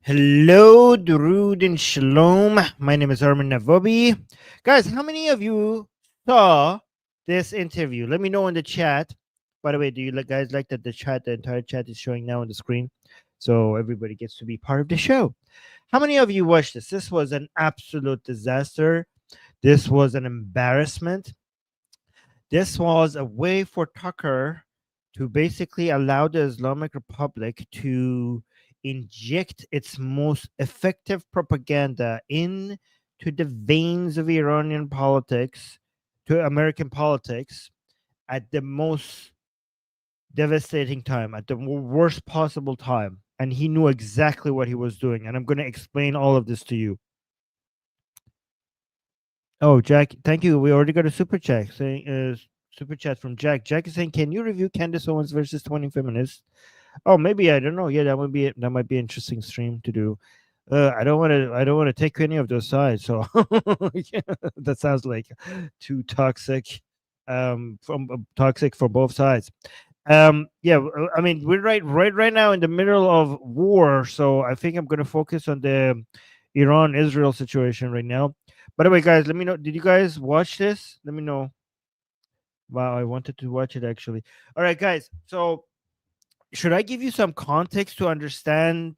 Hello, Durud and Shalom. My name is Armin Navobi. Guys, how many of you saw this interview? Let me know in the chat. By the way, do you guys like that the entire chat is showing now on the screen? So everybody gets to be part of the show. How many of you watched this? This was an absolute disaster. This was an embarrassment. This was a way for Tucker to basically allow the Islamic Republic to inject its most effective propaganda into the veins of Iranian politics, to American politics, at the most devastating time, at the worst possible time. And he knew exactly what he was doing. And I'm going to explain all of this to you. Oh, Jack, thank you. We already got a super chat from Jack. Jack is saying, "Can you review Candace Owens versus 20 Feminists?" Oh, maybe I don't know. Yeah, that might be an interesting stream to do. I don't want to take any of those sides. So yeah, that sounds like too toxic. From toxic for both sides. Yeah, I mean we're right now in the middle of war, so I think I'm going to focus on the Iran-Israel situation right now. By the way, guys, let me know. Did you guys watch this? Let me know. Wow, I wanted to watch it actually. All right, guys. So, should I give you some context to understand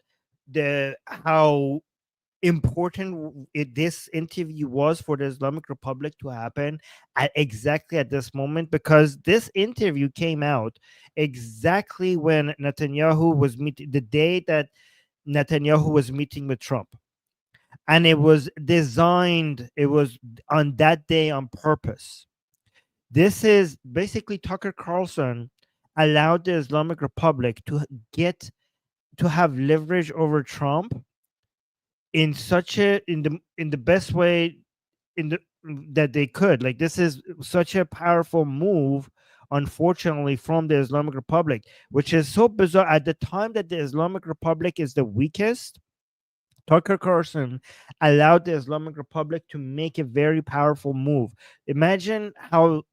the how important this interview was for the Islamic Republic to happen at exactly at this moment? Because this interview came out exactly when Netanyahu was meeting the day that Netanyahu was meeting with Trump, and it was designed. It was on that day on purpose. This is basically Tucker Carlson allowed the Islamic Republic to get to have leverage over Trump in such a in the best way in the that they could. Like, this is such a powerful move, unfortunately, from the Islamic Republic, which is so bizarre at the time that the Islamic Republic is the weakest. Tucker Carlson allowed the Islamic Republic to make a very powerful move. Imagine how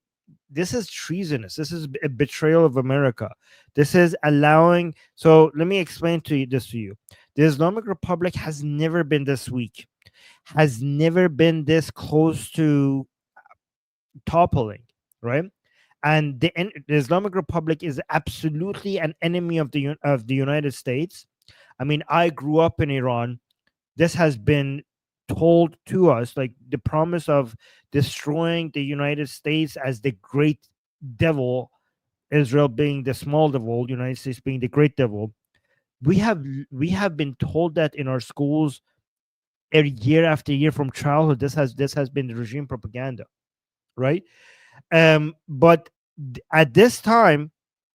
this is treasonous. This is a betrayal of America. This is allowing. So let me explain to you this to you. The Islamic Republic has never been this weak, has never been this close to toppling, right? And the Islamic Republic is absolutely an enemy of the United States. I mean, I grew up in Iran. This has been told to us, like the promise of destroying the United States as the great devil, Israel being the small devil, United States being the great devil. We have been told that in our schools every year after year from childhood. This has been the regime propaganda, right? But at this time,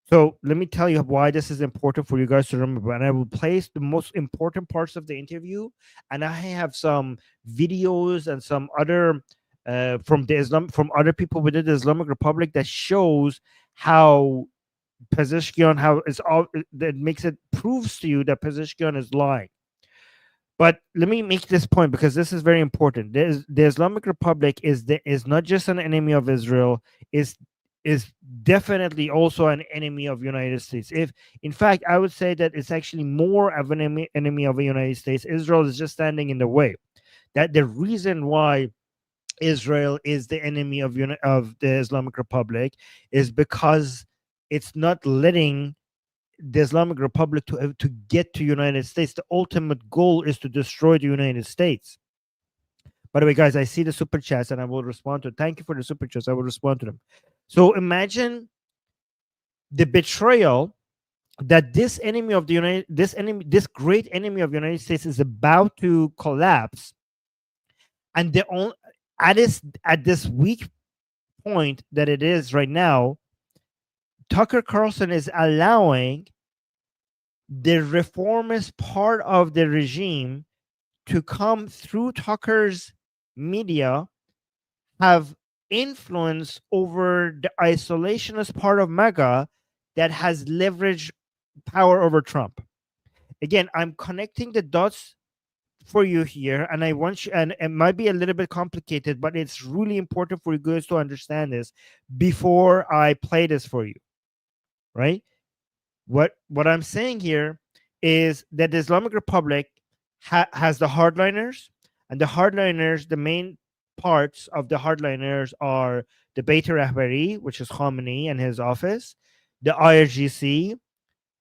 so let me tell you why this is important for you guys to remember. And I will place the most important parts of the interview, and I have some videos and some other from other people within the Islamic Republic that shows how Pezeshkian, how it's all that makes it proves to you that Pezeshkian is lying. But let me make this point because this is very important. The Islamic Republic is not just an enemy of Israel, is definitely also an enemy of United States. If in fact I would say that it's actually more of an enemy of the United States. Israel is just standing in the way. That the reason why Israel is the enemy of the Islamic Republic is because it's not letting the Islamic Republic to get to United States. The ultimate goal is to destroy the United States. By the way, guys, I see the super chats and I will respond to it. Thank you for the super chats. I will respond to them. So imagine the betrayal that this great enemy of the United States is about to collapse, and at this weak point that it is right now, Tucker Carlson is allowing the reformist part of the regime to come through Tucker's media, have influence over the isolationist part of MAGA that has leveraged power over Trump. Again, I'm connecting the dots for you here, and I want you, and it might be a little bit complicated, but it's really important for you guys to understand this before I play this for you, right? What I'm saying here is that the Islamic Republic has the hardliners, and the hardliners, the main parts of the hardliners are the Beit Rahbari, which is Khamenei and his office, the IRGC,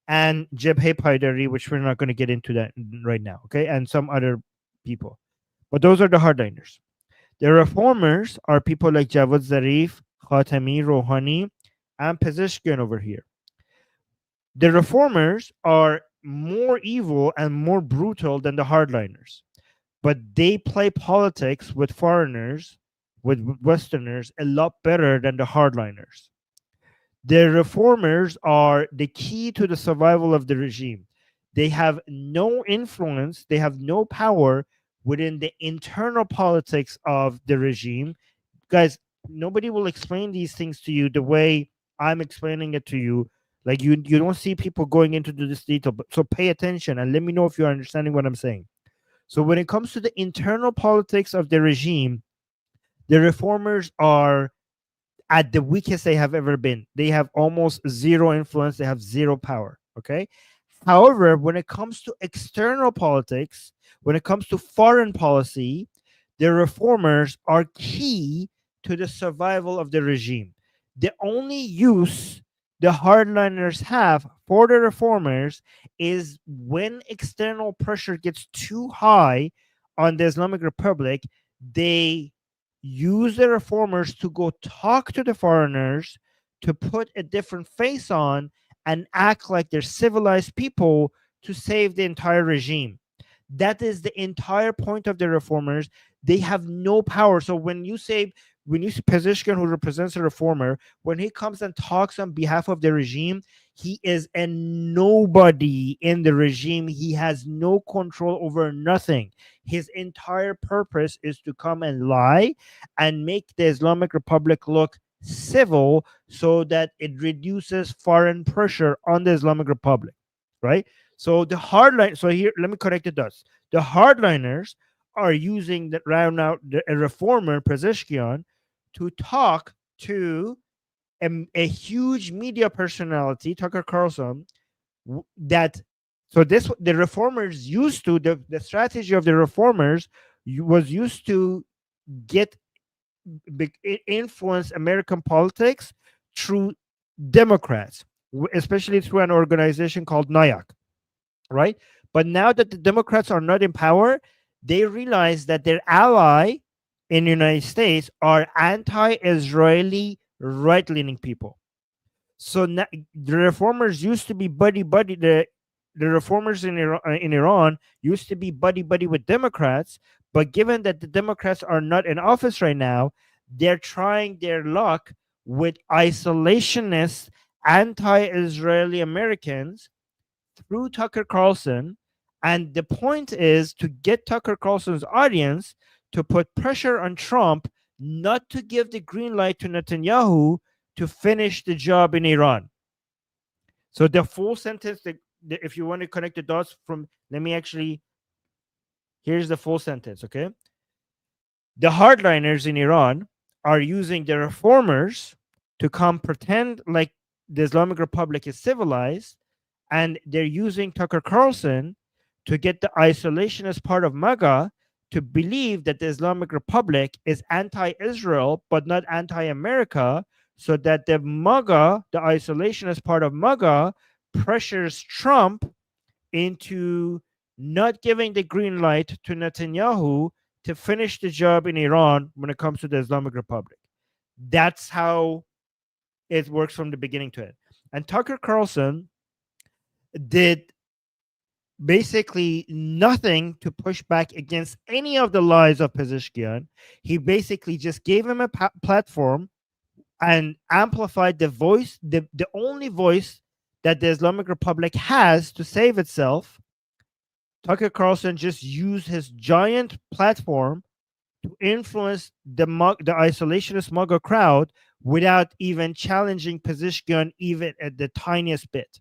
and Jabhat Paidari, which we're not going to get into that right now, okay, and some other people. But those are the hardliners. The reformers are people like Javad Zarif, Khatami, Rouhani, and Pezeshkian over here. The reformers are more evil and more brutal than the hardliners, but they play politics with foreigners, with Westerners, a lot better than the hardliners. The reformers are the key to the survival of the regime. They have no influence, they have no power within the internal politics of the regime. Guys, nobody will explain these things to you the way I'm explaining it to you. Like you don't see people going into this detail, but so pay attention and let me know if you're understanding what I'm saying. So when it comes to the internal politics of the regime, the reformers are at the weakest they have ever been. They have almost zero influence, they have zero power. Okay. However, when it comes to external politics, when it comes to foreign policy, the reformers are key to the survival of the regime. The only use the hardliners have for the reformers is when external pressure gets too high on the Islamic Republic, they use the reformers to go talk to the foreigners to put a different face on and act like they're civilized people to save the entire regime. That is the entire point of the reformers. They have no power. So when you see Pezeshkian, who represents a reformer, when he comes and talks on behalf of the regime, he is a nobody in the regime. He has no control over nothing. His entire purpose is to come and lie and make the Islamic Republic look civil so that it reduces foreign pressure on the Islamic Republic, right? So the hardline. So here, let me correct it. Thus, the hardliners are using the round out a reformer Pezeshkian to talk to a huge media personality, Tucker Carlson, that so this the reformers used to the strategy of the reformers was used to get influence American politics through Democrats, especially through an organization called NIAC, right? But now that the Democrats are not in power, they realize that their ally in the United States are anti-Israeli right-leaning people. So now, the reformers used to be buddy buddy. The reformers in Iran used to be buddy buddy with Democrats, but given that the Democrats are not in office right now, they're trying their luck with isolationist, anti-Israeli Americans through Tucker Carlson. And the point is to get Tucker Carlson's audience to put pressure on Trump not to give the green light to Netanyahu to finish the job in Iran. So the full sentence, if you want to connect the dots from, let me actually, here's the full sentence, okay? The hardliners in Iran are using the reformers to come pretend like the Islamic Republic is civilized, and they're using Tucker Carlson to get the isolationist part of MAGA to believe that the Islamic Republic is anti-Israel but not anti-America, so that the MAGA, the isolationist part of MAGA, pressures Trump into not giving the green light to Netanyahu to finish the job in Iran when it comes to the Islamic Republic. That's how it works from the beginning to end. And Tucker Carlson did basically nothing to push back against any of the lies of Pezeshkian. He basically just gave him a platform and amplified the voice, the only voice that the Islamic Republic has to save itself. Tucker Carlson just used his giant platform to influence the isolationist MAGA crowd without even challenging Pezeshkian even at the tiniest bit.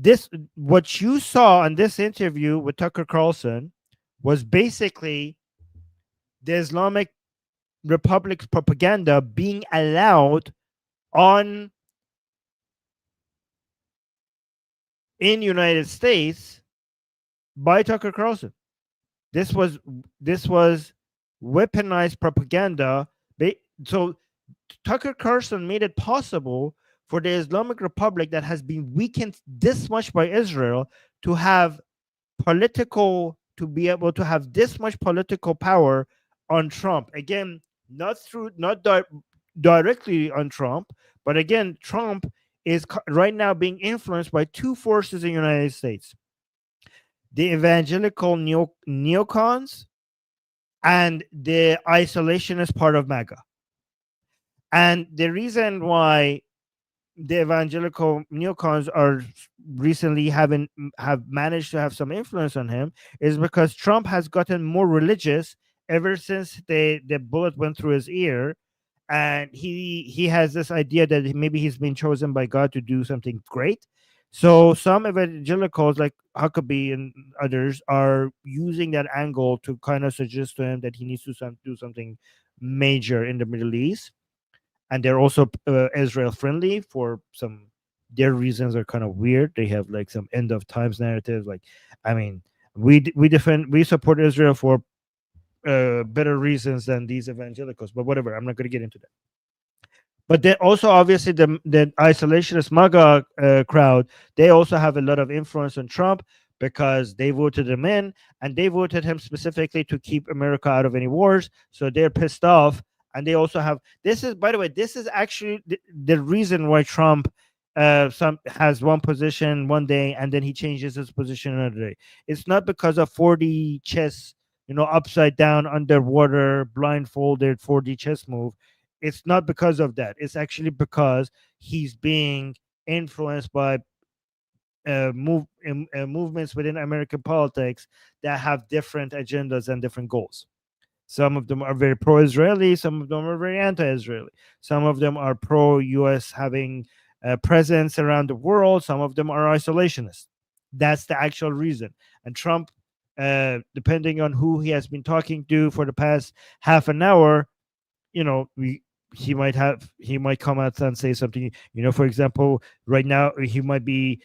This, what you saw in this interview with Tucker Carlson, was basically the Islamic Republic's propaganda being allowed on in United States by Tucker Carlson. This was this was weaponized propaganda. So Tucker Carlson made it possible for the Islamic Republic that has been weakened this much by Israel to have to be able to have this much political power on Trump. Again, not directly on Trump, but again, Trump is right now being influenced by two forces in the United States: the evangelical neocons and the isolationist part of MAGA. And the reason why the evangelical neocons are recently have managed to have some influence on him is because Trump has gotten more religious ever since the bullet went through his ear, and he has this idea that maybe he's been chosen by God to do something great. So some evangelicals like Huckabee and others are using that angle to kind of suggest to him that he needs to do something major in the Middle East. And they're also Israel friendly for some. Their reasons are kind of weird. They have like some end of times narratives. Like, I mean, we support Israel for better reasons than these evangelicals. But whatever, I'm not going to get into that. But they also obviously the isolationist MAGA crowd, they also have a lot of influence on Trump because they voted him in, and they voted him specifically to keep America out of any wars. So they're pissed off, and they also have this is by the way this is actually the reason why Trump some has one position one day and then he changes his position another day. It's not because of 4D chess, upside down, underwater, blindfolded 4D chess move. It's not because of that. It's actually because he's being influenced by movements within American politics that have different agendas and different goals. Some of them are very pro-Israeli. Some of them are very anti-Israeli. Some of them are pro-U.S. having a presence around the world. Some of them are isolationist. That's the actual reason. And Trump, depending on who he has been talking to for the past half an hour, we he might come out and say something. For example, right now he might be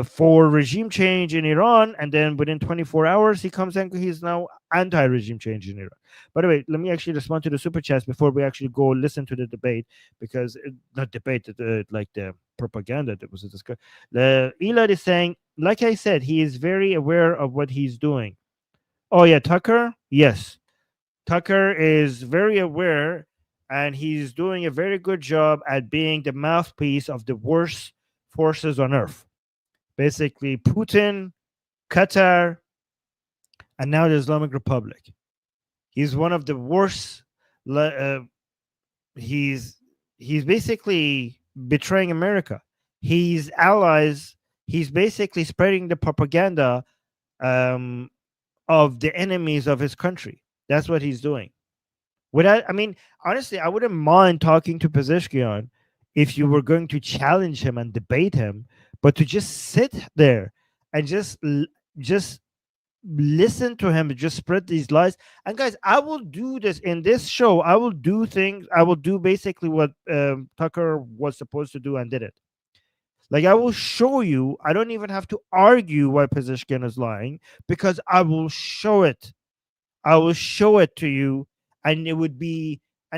for regime change in Iran, and then within 24 hours he comes and he's now anti-regime change in Iran. By the way, let me actually respond to the super chats before we actually go listen to the debate, because not debate, like the propaganda that was discussed. Elad is saying, like I said, he is very aware of what he's doing. Oh yeah, Tucker, yes, Tucker is very aware, and he's doing a very good job at being the mouthpiece of the worst forces on earth. Basically, Putin, Qatar, and now the Islamic Republic. He's one of the worst. He's he's basically betraying America. He's allies. He's basically spreading the propaganda um, of the enemies of his country. That's what he's doing. I mean, honestly, I wouldn't mind talking to Pezeshkian if you were going to challenge him and debate him, but to just sit there and just listen to him, just spread these lies. And guys, I will do this in this show. I will do things. I will do basically what Tucker was supposed to do and did it. Like, I will show you. I don't even have to argue why Pezeshkian is lying, because I will show it. I will show it to you, and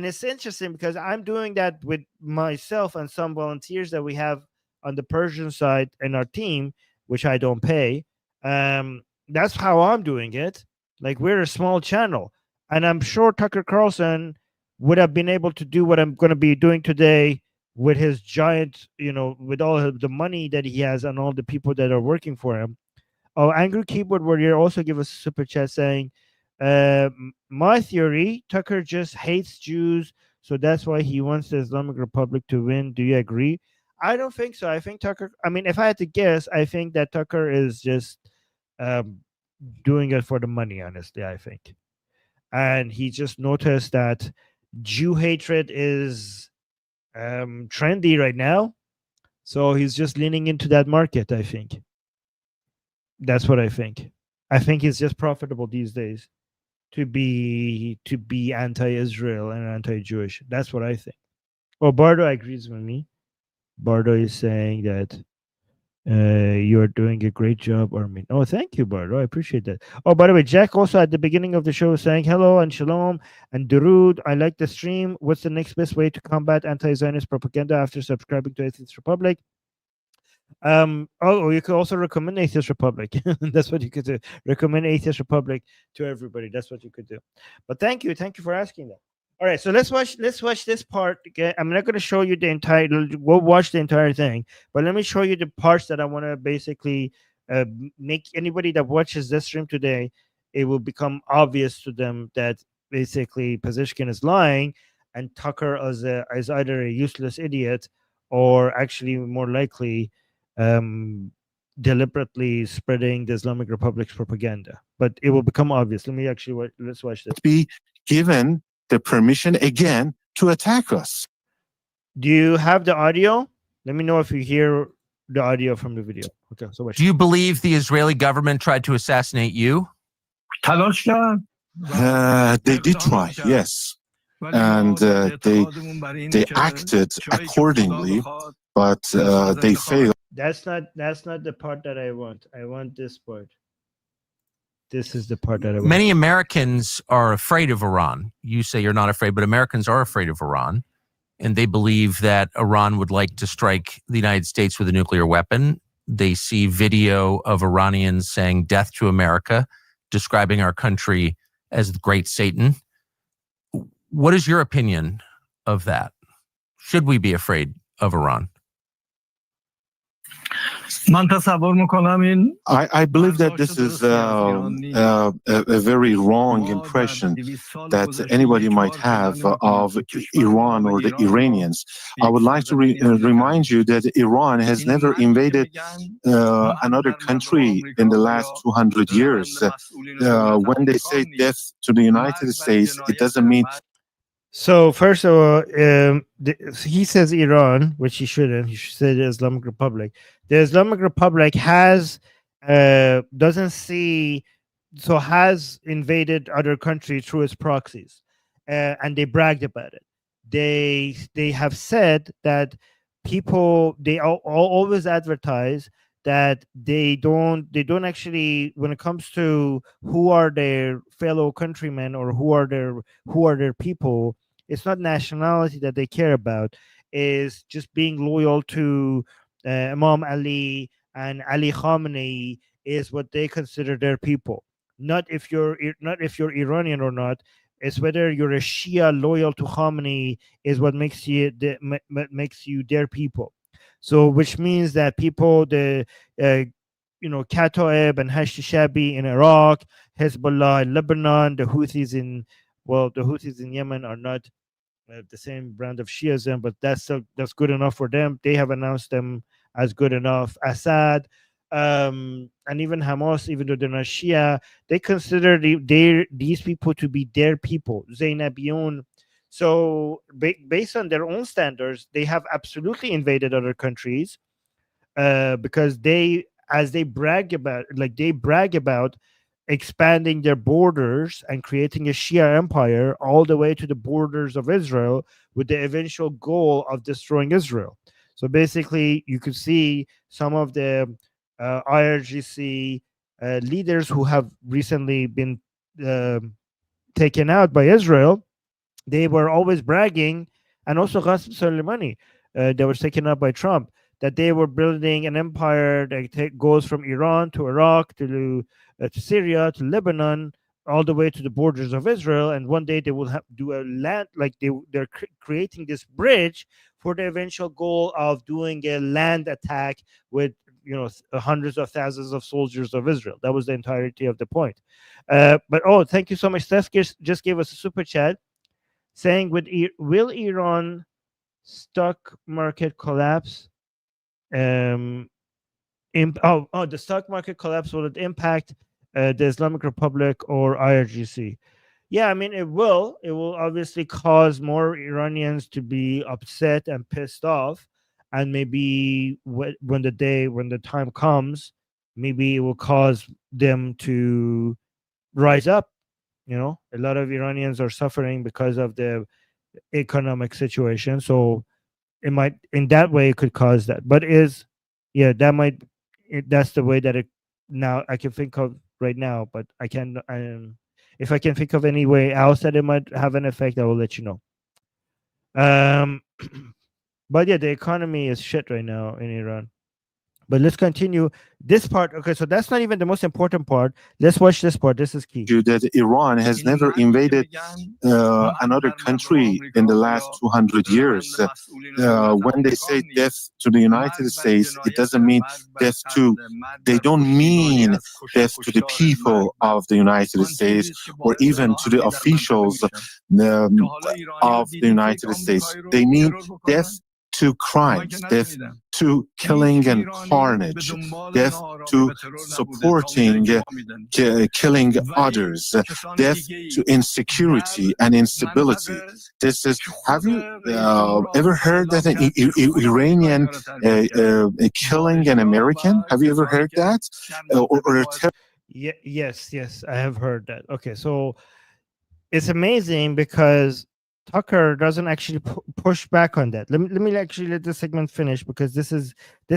it's interesting because I'm doing that with myself and some volunteers that we have on the Persian side in our team, which I don't pay. That's how I'm doing it. Like, we're a small channel, and I'm sure Tucker Carlson would have been able to do what I'm going to be doing today with his giant, with all of the money that he has and all the people that are working for him. Oh, Angry Keyboard Warrior also give us a super chat saying, my theory, Tucker just hates Jews, so that's why he wants the Islamic Republic to win. Do you agree? I don't think so. I think Tucker, I mean, if I had to guess, I think that Tucker is just um, doing it for the money, honestly, I think. And he just noticed that Jew hatred is trendy right now. So he's just leaning into that market, I think. That's what I think. I think it's just profitable these days to be anti-Israel and anti-Jewish. That's what I think. Oh, Bardo agrees with me. Bardo is saying that You're doing a great job, Armin. Oh, thank you, Bart. Oh, I appreciate that. Oh, by the way, Jack also at the beginning of the show saying hello and shalom and Durud. I like the stream. What's the next best way to combat anti-Zionist propaganda after subscribing to Atheist Republic? You could also recommend Atheist Republic. That's what you could do. Recommend Atheist Republic to everybody. That's what you could do. But thank you for asking that. All right, so let's watch this part. Okay, I'm not going to show you the entire. We'll watch the entire thing, but let me show you the parts that I want to basically make anybody that watches this stream today. It will become obvious to them that basically Pezeshkian is lying, and Tucker is either a useless idiot or actually more likely um, deliberately spreading the Islamic Republic's propaganda. But it will become obvious. Let me actually let's watch this. Be given the permission again to attack us. Do you have the audio? Let me know if you hear the audio from the video. Okay, so watch. Do you believe the Israeli government tried to assassinate you? They did try, yes. And they acted accordingly, but they failed. That's not the part that I want. I want this part. This is the part that I want. Many Americans are afraid of Iran. You say you're not afraid, but Americans are afraid of Iran. And they believe that Iran would like to strike the United States with a nuclear weapon. They see video of Iranians saying death to America, describing our country as the great Satan. What is your opinion of that? Should we be afraid of Iran? I believe that this is a very wrong impression that anybody might have of Iran or the Iranians. I would like to remind you that Iran has never invaded another country in the last 200 years. When they say death to the United States, it doesn't mean... So first of all, he says Iran, which he shouldn't. He should say the Islamic Republic. The Islamic Republic has invaded other countries through its proxies, and they bragged about it. They have said that they always advertise that they don't actually, when it comes to who are their fellow countrymen or who are their people, it's not nationality that they care about. Is just being loyal to Imam Ali and Ali Khamenei is what they consider their people. Not if you're Iranian or not. It's whether you're a Shia loyal to Khamenei is what makes you their people. So, which means that people, Kataib and Hashd Shabi in Iraq, Hezbollah in Lebanon, the Houthis in Yemen are not the same brand of Shiism, but that's good enough for them. They have announced them as good enough. Assad, and even Hamas, even though they're not Shia, they consider these people to be their people, Zainabiyun. So based on their own standards, they have absolutely invaded other countries because they brag about expanding their borders and creating a Shia empire all the way to the borders of Israel with the eventual goal of destroying Israel. So basically, you could see some of the IRGC leaders who have recently been taken out by Israel. They were always bragging, and also Qasem Soleimani, they were taken up by Trump, that they were building an empire that goes from Iran to Iraq to Syria to Lebanon, all the way to the borders of Israel. And one day they will do a land, like they're creating this bridge for the eventual goal of doing a land attack with hundreds of thousands of soldiers of Israel. That was the entirety of the point. But thank you so much. Steph just gave us a super chat saying, will Iran stock market collapse? The stock market collapse, will it impact the Islamic Republic or IRGC? Yeah, I mean, it will obviously cause more Iranians to be upset and pissed off, and maybe when the time comes, maybe it will cause them to rise up. A lot of Iranians are suffering because of the economic situation, so it might, in that way, it could cause that. But that might that's the way that it now I can think of right now. But I can, if I can think of any way else that it might have an effect, I will let you know. But yeah, the economy is shit right now in Iran. But let's continue this part. Okay, so that's not even the most important part. Let's watch this part. This is key. That Iran has never invaded another country in the last 200 years. When they say death to the United States, it doesn't mean death to, they don't mean death to the people of the United States or even to the officials of the United States. They mean death to crimes, death to killing and carnage, death to supporting killing others, death to insecurity and instability. This is. Have you ever heard that an Iranian killing an American? Have you ever heard that? Yes, I have heard that. Okay, so it's amazing because Tucker doesn't actually push back on that. Let me actually let this segment finish, because this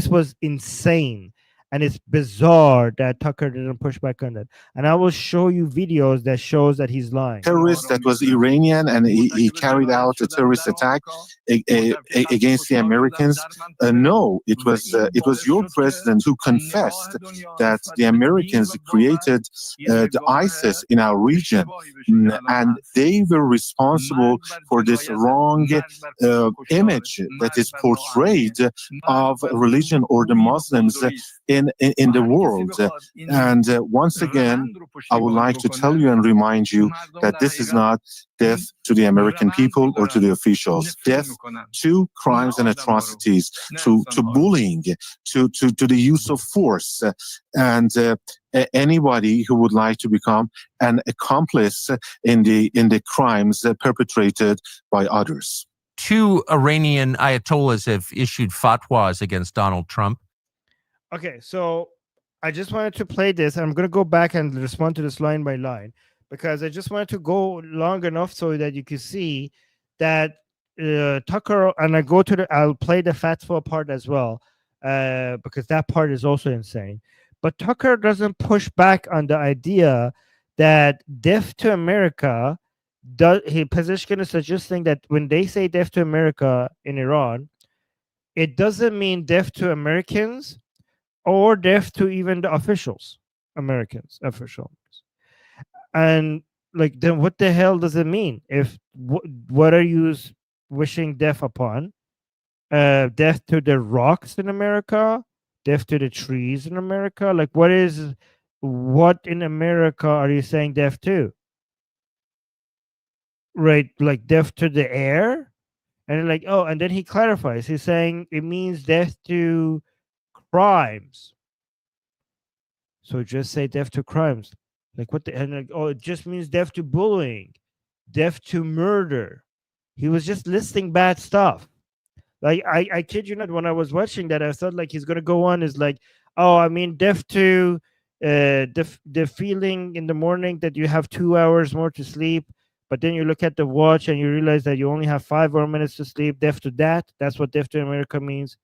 was insane, and it's bizarre that Tucker didn't push back on that. And I will show you videos that shows that he's lying. Terrorist that was Iranian, and he carried out a terrorist attack against the Americans. No, it was your president who confessed that the Americans created the ISIS in our region, and they were responsible for this wrong image that is portrayed of religion or the Muslims in the world. And once again, I would like to tell you and remind you that this is not death to the American people or to the officials. Death to crimes and atrocities, to bullying, to the use of force, and anybody who would like to become an accomplice in the crimes perpetrated by others. 2 Iranian ayatollahs have issued fatwas against Donald Trump. Okay, so I just wanted to play this, and I'm going to go back and respond to this line by line, because I just wanted to go long enough so that you can see that Tucker, and I'll play the fatwa part as well, because that part is also insane. But Tucker doesn't push back on the idea that death to America, Pezeshkian is suggesting that when they say death to America in Iran, it doesn't mean death to Americans or death to even the officials, Americans officials. And like, then what the hell does it mean? If what are you wishing death upon? Death to the rocks in America, death to the trees in America. Like, what in America are you saying death to? Right, like death to the air, and like, oh, and then he clarifies. He's saying it means death to crimes. So just say death to crimes. Like, what the, and like, oh, it just means death to bullying, death to murder. He was just listing bad stuff. Like, I kid you not, when I was watching that, I thought like he's gonna go on is like, oh, I mean death to the feeling in the morning that you have 2 hours more to sleep, but then you look at the watch and you realize that you only have 5 more minutes to sleep. Death to that. That's what death to America means.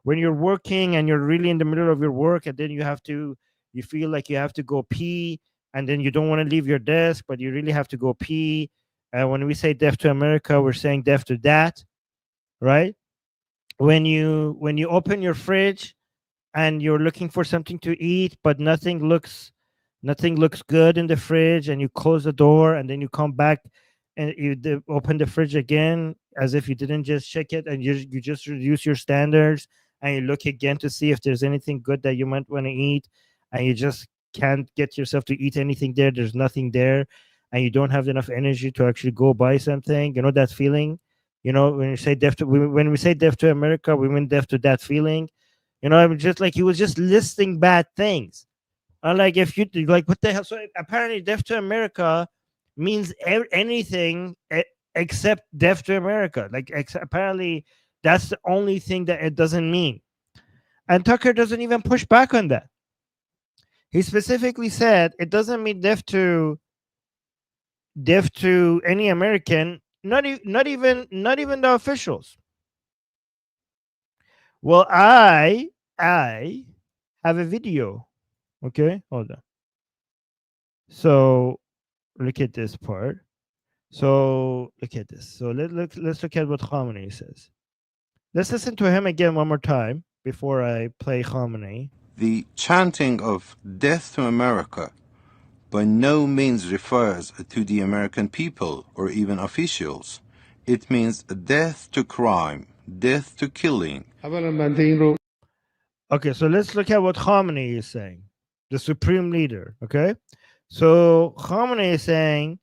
When you're working and you're really in the middle of your work, and then you feel like you have to go pee, and then you don't want to leave your desk, but you really have to go pee. When we say death to America, we're saying death to that, right? When you open your fridge and you're looking for something to eat, but nothing looks good in the fridge, and you close the door, and then you come back and you open the fridge again as if you didn't just check it, and you just reduce your standards, and you look again to see if there's anything good that you might want to eat, and you just can't get yourself to eat anything there. There's nothing there, and you don't have enough energy to actually go buy something. You know that feeling? When you say when we say death to America, we mean death to that feeling. I'm just like, he was just listing bad things. Like, if you like, what the hell? So apparently, death to America means anything except death to America. Like, apparently, that's the only thing that it doesn't mean. And Tucker doesn't even push back on that. He specifically said it doesn't mean death to any American, not even the officials. Well, I have a video. Okay, hold on. So look at this part. So look at this. So let's look at what Khamenei says. Let's listen to him again one more time before I play Khamenei. The chanting of death to America by no means refers to the American people or even officials. It means death to crime, death to killing. Okay, so let's look at what Khamenei is saying, the supreme leader. Okay, so Khamenei is saying,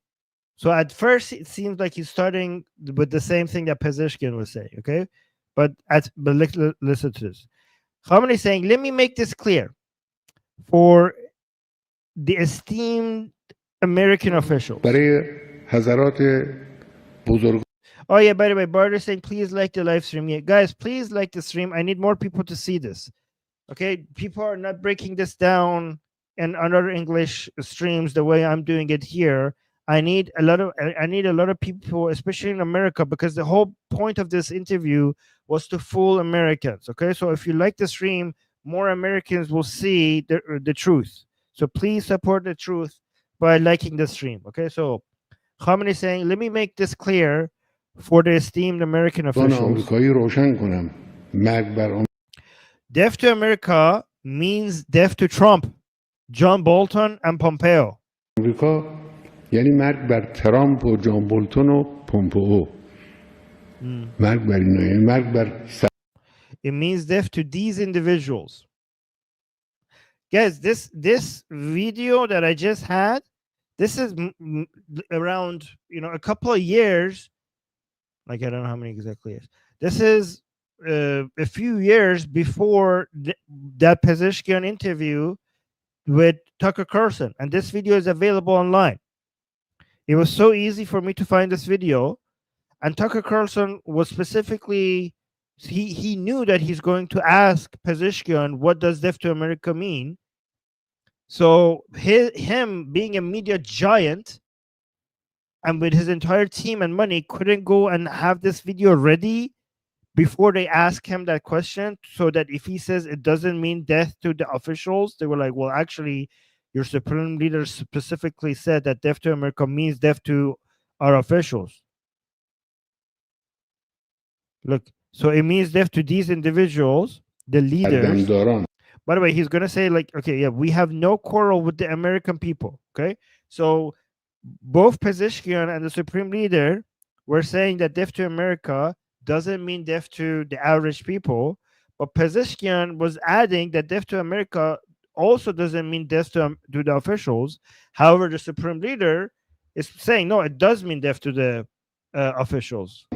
so at first it seems like he's starting with the same thing that Pezeshkian was saying. Okay, but listen to this. Khamenei is saying, let me make this clear for the esteemed American officials. Oh yeah, by the way, Barter's saying, please like the live stream. Yeah, guys, please like the stream. I need more people to see this. Okay, people are not breaking this down in other English streams the way I'm doing it here. I need a lot of people, especially in America, because the whole point of this interview was to fool Americans. Okay, so if you like the stream, more Americans will see the truth. So please support the truth by liking the stream. Okay, so Khamenei is saying, let me make this clear for the esteemed American officials. Death to America means death to Trump, John Bolton, and Pompeo. یعنی مرگ بر ترامپ و جان بولتون و پومپئو مرگ بر اینا یعنی مرگ بر It means death to these individuals. Guys, this video that I just had, this is around, a couple of years, like I don't know how many exactly years. This is a few years before that Pezeshkian interview with Tucker Carlson, and this video is available online. It was so easy for me to find this video, and Tucker Carlson was specifically, he knew that he's going to ask Pezeshkian, what does death to America mean? So him being a media giant and with his entire team and money couldn't go and have this video ready before they ask him that question, so that if he says it doesn't mean death to the officials, they were like, well, actually, your supreme leader specifically said that death to America means death to our officials. Look, so it means death to these individuals, the leaders. By the way, he's going to say, like, okay, yeah, we have no quarrel with the American people. Okay, so both Pezeshkian and the supreme leader were saying that death to America doesn't mean death to the average people, but Pezeshkian was adding that death to America also doesn't mean death to the officials. However, the supreme leader is saying, no, it does mean death to the officials.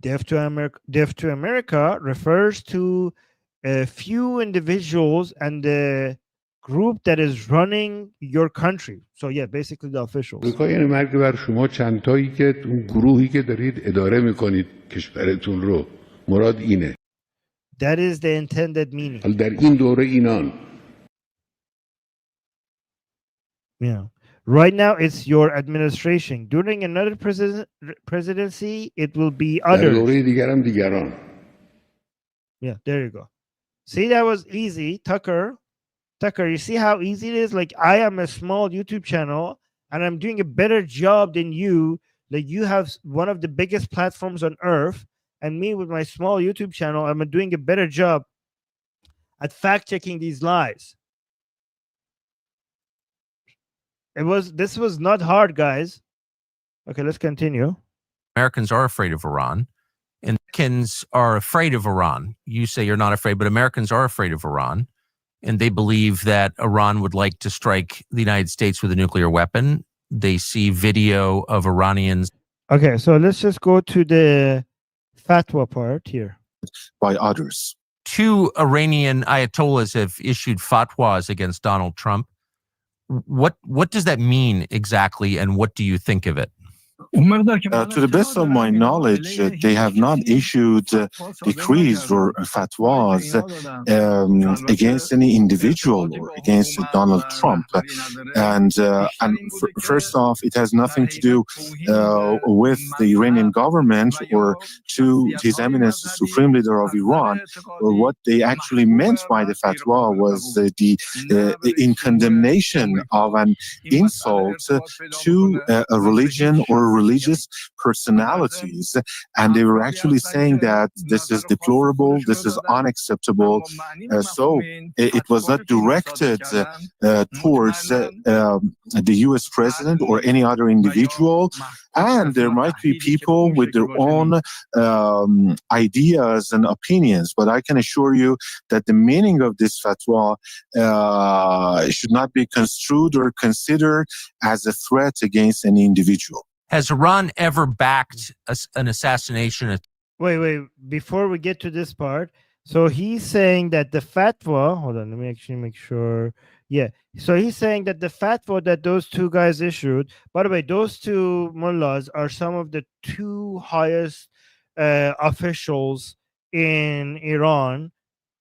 Death to America refers to a few individuals and the group that is running your country. So yeah, basically the officials. یعنی مرگ بر شما چند تایی که اون گروهی که دارید اداره میکنید کشورتون رو. مراد اینه. That is the intended meaning. در این دوره اینان. Yeah. Right now it's your administration. During another presidency, it will be others. در دوره دیگر هم دیگران. Yeah, there you go. See, that was easy, Tucker, you see how easy it is? Like, I am a small YouTube channel and I'm doing a better job than you. Like, you have one of the biggest platforms on earth, and me with my small YouTube channel, I'm doing a better job at fact-checking these lies. This was not hard, guys. Okay, let's continue. Americans are afraid of Iran, and Americans are afraid of Iran. You say you're not afraid, but Americans are afraid of Iran. And they believe that Iran would like to strike the United States with a nuclear weapon. They see video of Iranians. Okay, so let's just go to the fatwa part here. By others. 2 Iranian ayatollahs have issued fatwas against Donald Trump. What does that mean exactly, and what do you think of it? To the best of my knowledge, they have not issued decrees or fatwas against any individual or against Donald Trump. And first off, it has nothing to do with the Iranian government or to His Eminence, the Supreme Leader of Iran. What they actually meant by the fatwa was in condemnation of an insult to a religion or religious personalities, and they were actually saying that this is deplorable, this is unacceptable. So it was not directed towards the US president or any other individual. And there might be people with their own ideas and opinions, but I can assure you that the meaning of this fatwa should not be construed or considered as a threat against any individual. Has Iran ever backed an assassination? Wait. Before we get to this part, so he's saying that the fatwa, hold on, let me actually make sure. Yeah. So he's saying that the fatwa that those two guys issued, by the way, those two mullahs are some of the two highest officials in Iran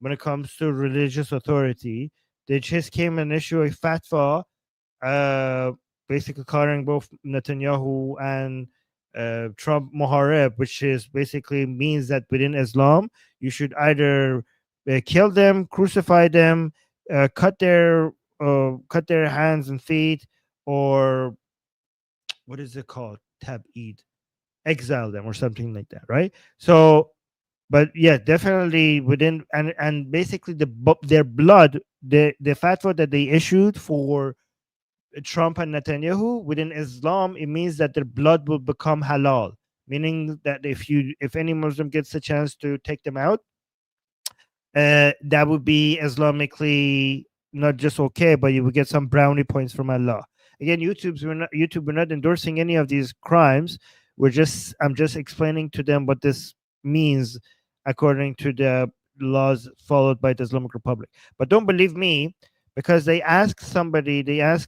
when it comes to religious authority. They just came and issued a fatwa basically calling both Netanyahu and Trump Muharib, which is basically means that within Islam, you should either kill them, crucify them, cut their hands and feet, or what is it called? Tab'id, exile them or something like that, right? So, but yeah, definitely within and basically their blood, the fatwa that they issued for Trump and Netanyahu within Islam, it means that their blood will become halal, meaning that if any Muslim gets a chance to take them out, that would be Islamically not just okay, but you would get some brownie points from Allah. Again, we're not endorsing any of these crimes. I'm just explaining to them what this means according to the laws followed by the Islamic Republic. But don't believe me, because they asked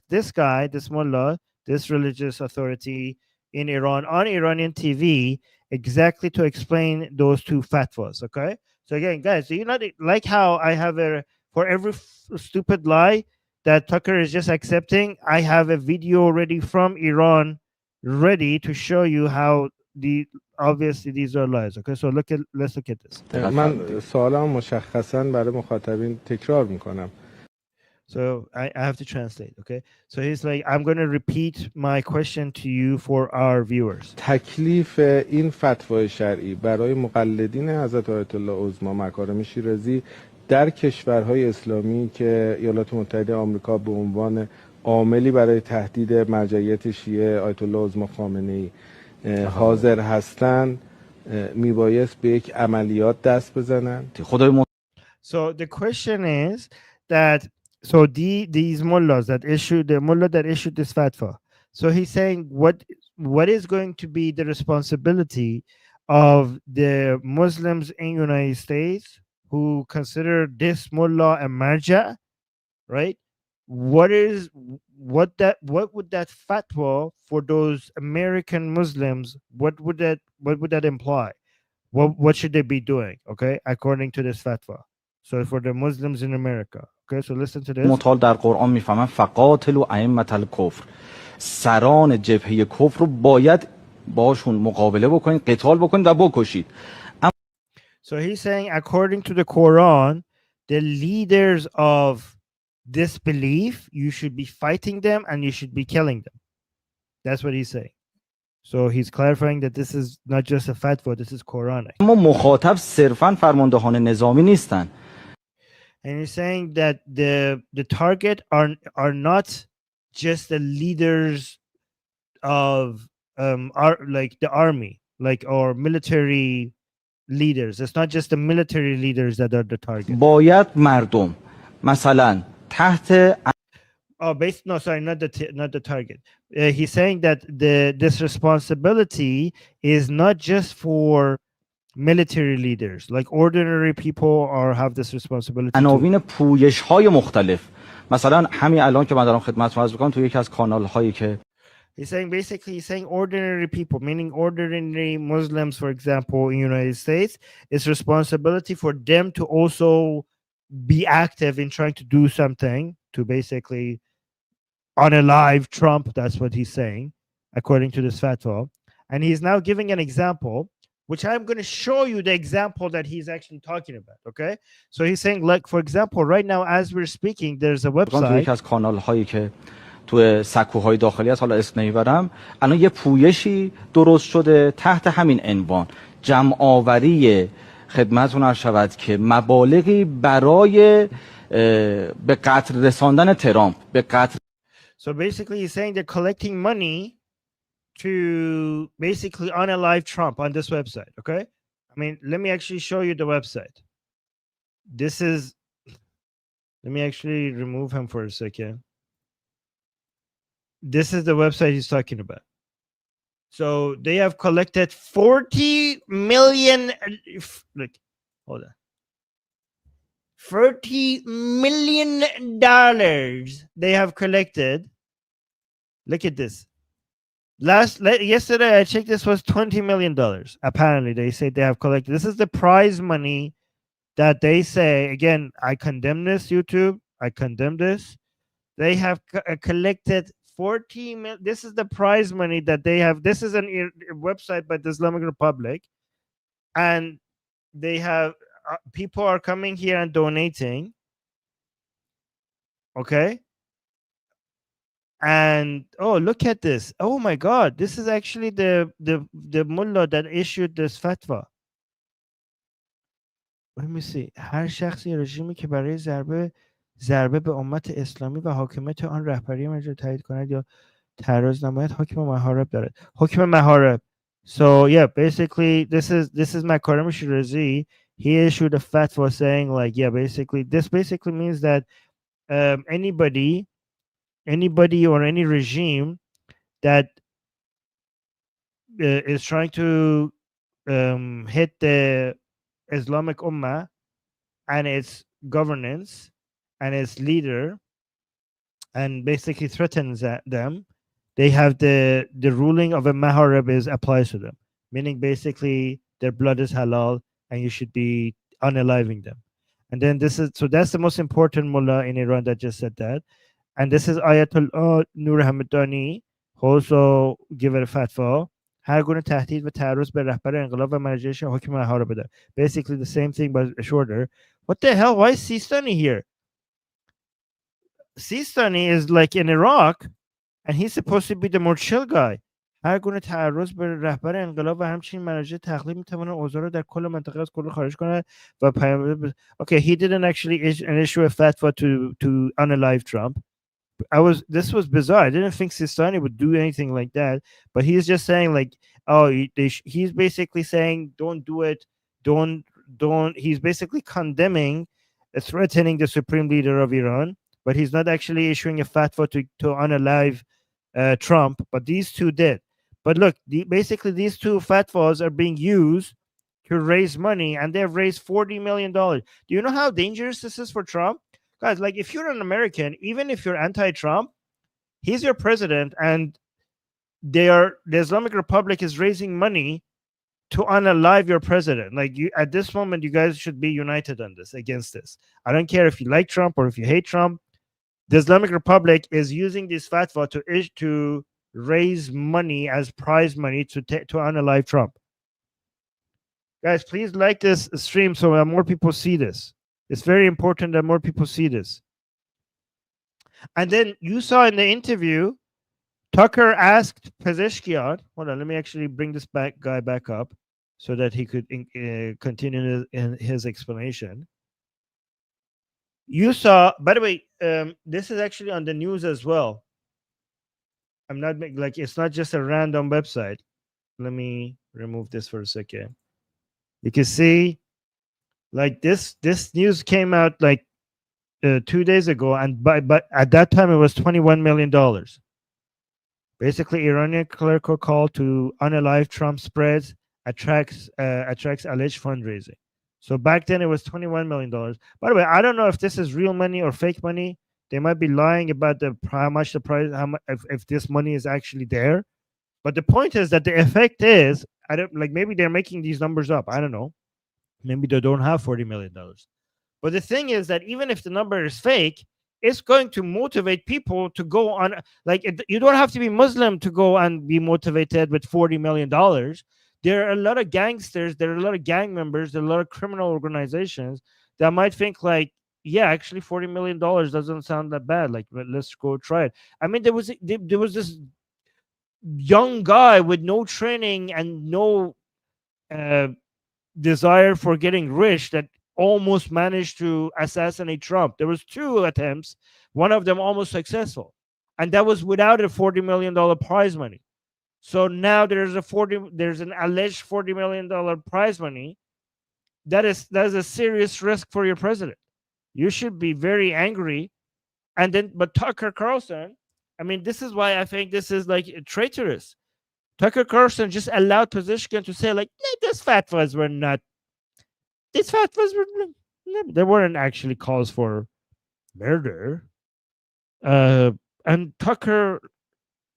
this guy, this mullah, this religious authority in Iran on Iranian TV exactly to explain those two fatwas. Okay, so again, guys, do you not like how I have for every stupid lie that Tucker is just accepting, I have a video ready from Iran ready to show you how obviously these are lies. Okay, so let's look at this. من سوالم مشخصاً برای مخاطبین تکرار میکنم. So I have to translate, okay? So he's like, I'm going to repeat my question to you for our viewers. تکلیف این فتوای شرعی برای مقلدین حضرت آیت الله عظما مکارم شیرازی در کشورهای اسلامی که ایالات متحده آمریکا به عنوان عاملی برای تهدید مرجعیت شیعه آیت الله عظما خامنه‌ای حاضر هستند میبایست به یک عملیات دست بزنند. So the question is that these mullahs that issued this fatwa. So he's saying what is going to be the responsibility of the Muslims in United States who consider this mullah a marja, right? What would that fatwa for those American Muslims? What would that imply? What should they be doing? Okay, according to this fatwa. So for the Muslims in America. Okay, so listen to this. مطال در قرآن میفهمن فقاتلوا ائمة الکفر، سران جبهه کفر رو باید باشون مقابله بکنید، قتال بکنید و بکشید. So he's saying according to the Quran, the leaders of disbelief, you should be fighting them and you should be killing them. That's what he's saying. So he's clarifying that this is not just a fatwa, this is Quranic. اما مخاطب صرفاً فرماندهان نظامی نیستن. And he's saying that the target are not just the leaders of like the army, like or military leaders. It's not just the military leaders that are the target. باید مردم مثلا تحت not the target. He's saying that this responsibility is not just for military leaders, like ordinary people have this responsibility. عناوین پویش های مختلف، مثلا همین الان که من دارم خدمتتون عرض می‌کنم تو یکی از کانال هایی که He's saying ordinary people, meaning ordinary Muslims, for example, in the United States, it's responsibility for them to also be active in trying to do something to basically unalive Trump. That's what he's saying, according to this fatwa. And he's now giving an example, which I'm going to show you the example that he's actually talking about. Okay. So he's saying, like, for example, right now, as we're speaking, there's a website. یکی از کانال هایی که تو سکوهای داخلی از حالا اسم نمیبرم الان یه پویشی درست شده تحت همین عنوان جمع آوری خدمتتون عرض شود که مبالغی برای به قتل رساندن ترامپ به قتل So basically he's saying they're collecting money to basically unalive Trump on this website. Okay. I mean, let me actually show you the website. Let me actually remove him for a second. This is the website he's talking about. So they have collected 40 million. Look, hold on. $40 million they have collected. Look at this. Yesterday I checked, this was $20 million. Apparently, they say they have collected. This is the prize money that they say. Again, I condemn this, YouTube. I condemn this. They have collected 40 million. This is the prize money that they have. This is a website by the Islamic Republic, and they have people are coming here and donating. Okay. And oh, look at this. Oh my God, this is actually the mullah that issued this fatwa. Let me see. هر شخصی رژیمی که برای ضربه به امت اسلامی و حاکمیت آن رهبری مجلس تایید کند یا تعرض نماید حکم محارب دارد. حکم محارب. So yeah, basically this is Makarim Shirazi. He issued a fatwa saying, like, yeah, basically this basically means that anybody or any regime that is trying to hit the Islamic Ummah and its governance and its leader and basically threatens them, they have the ruling of a maharib is applies to them, meaning basically their blood is halal and you should be unaliving them. And then that's the most important mullah in Iran that just said that. And this is Ayatollah Nur Hamadani, also give it a fatwa. هر گونه تهدید و تعرض به رهبر انقلاب و مرجعش حکم محارب بده. Basically the same thing but shorter. What the hell? Why is Sistani here? Sistani is like in Iraq and he's supposed to be the more chill guy. هر گونه تعرض به رهبر انقلاب و همچنین مراجع تقلید میتونه اوضاع رو در کل منطقه از کل خارج کنه و Okay, he didn't actually issue a fatwa to unalive Trump. This was bizarre. I didn't think Sistani would do anything like that, but he's just saying like, oh, he's basically saying don't do it, don't. He's basically condemning, threatening the supreme leader of Iran, but he's not actually issuing a fatwa to unalive Trump. But these two did. But look, basically these two fatwas are being used to raise money, and they've raised $40 million. Do you know how dangerous this is for Trump? Guys, like if you're an American, even if you're anti-Trump, he's your president, and the Islamic Republic is raising money to unalive your president. Like at this moment, you guys should be united on this, against this. I don't care if you like Trump or if you hate Trump. The Islamic Republic is using this fatwa to raise money as prize money to unalive Trump. Guys, please like this stream so that more people see this. It's very important that more people see this. And then you saw in the interview, Tucker asked Pezeshkian, hold on, let me actually bring this guy back up so that he could continue in his explanation. You saw, by the way, this is actually on the news as well. I'm not like, it's not just a random website. Let me remove this for a second. You can see, like this news came out like 2 days ago, and but at that time it was $21 million. Basically, Iranian clerical call to unalive Trump spreads attracts alleged fundraising. So back then it was $21 million. By the way, I don't know if this is real money or fake money. They might be lying about how much the price, how much, if this money is actually there. But the point is that the effect is, I don't like, maybe they're making these numbers up. I don't know. Maybe they don't have $40 million. But the thing is that even if the number is fake, it's going to motivate people to go on. Like, you don't have to be Muslim to go and be motivated with $40 million. There are a lot of gangsters, there are a lot of gang members, there are a lot of criminal organizations that might think like, yeah, actually $40 million doesn't sound that bad. Like, let's go try it. I mean, there was this young guy with no training and no desire for getting rich that almost managed to assassinate Trump. There was 2 attempts, one of them almost successful, and that was without a $40 million prize money. So now there's an alleged $40 million prize money. That is a serious risk for your president. You should be very angry. And then, but Tucker Carlson, I mean, this is why I think this is like traitorous. Tucker Carlson just allowed Pezeshkian to say like, these fatwas were not. These fatwas were. There weren't actually calls for murder. And Tucker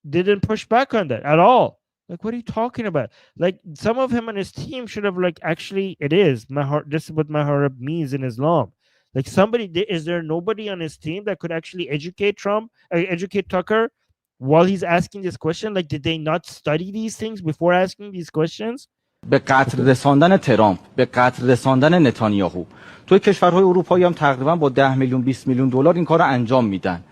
didn't push back on that at all. Like, what are you talking about? Like, some of him and his team should have like, actually, it is this is what maharab means in Islam. Like, is there nobody on his team that could actually educate Tucker while he's asking this question? Like, did they not study these things before asking these questions? به قتل رساندن ترامپ، به قتل رساندن نتانیاهو. توی کشورهای اروپایی هم تقریبا با 10 میلیون 20 میلیون دلار این کارو انجام میدن.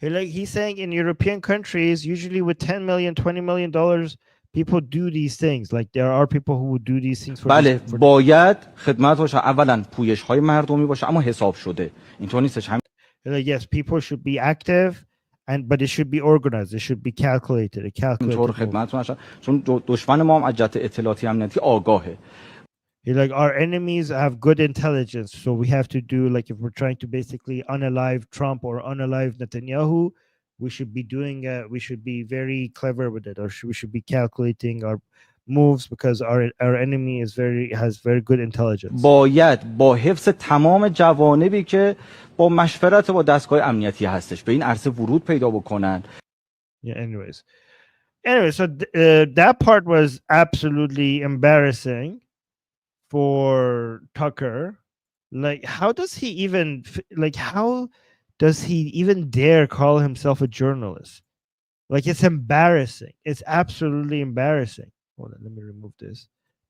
He's saying in European countries, usually with 10 million, 20 million dollars, people do these things. Like, there are people who would do these things for بله، باید خدمت باشه، اولا پویش های مردمی باشه، اما حساب شده. اینطور نیستش. Like, yes, people should be active, but it should be organized. It should be calculated. اینطور خدمتتون باشه، چون دشمن ما هم از جهت اطلاعاتی امنیتی آگاهه. Like, our enemies have good intelligence, so we have to do, like, if we're trying to basically unalive Trump or unalive Netanyahu, we should be we should be very clever with it, or we should be calculating our moves, because our enemy has very good intelligence. باید با حفظ تمام جوانبی که با مشورت با دستگاه امنیتی هستش به این عرصه ورود پیدا بکنن. Yeah, anyway, so that part was absolutely embarrassing for Tucker. Like, how does he even dare call himself a journalist? Like, it's embarrassing. It's absolutely embarrassing. Hold on, let me remove this.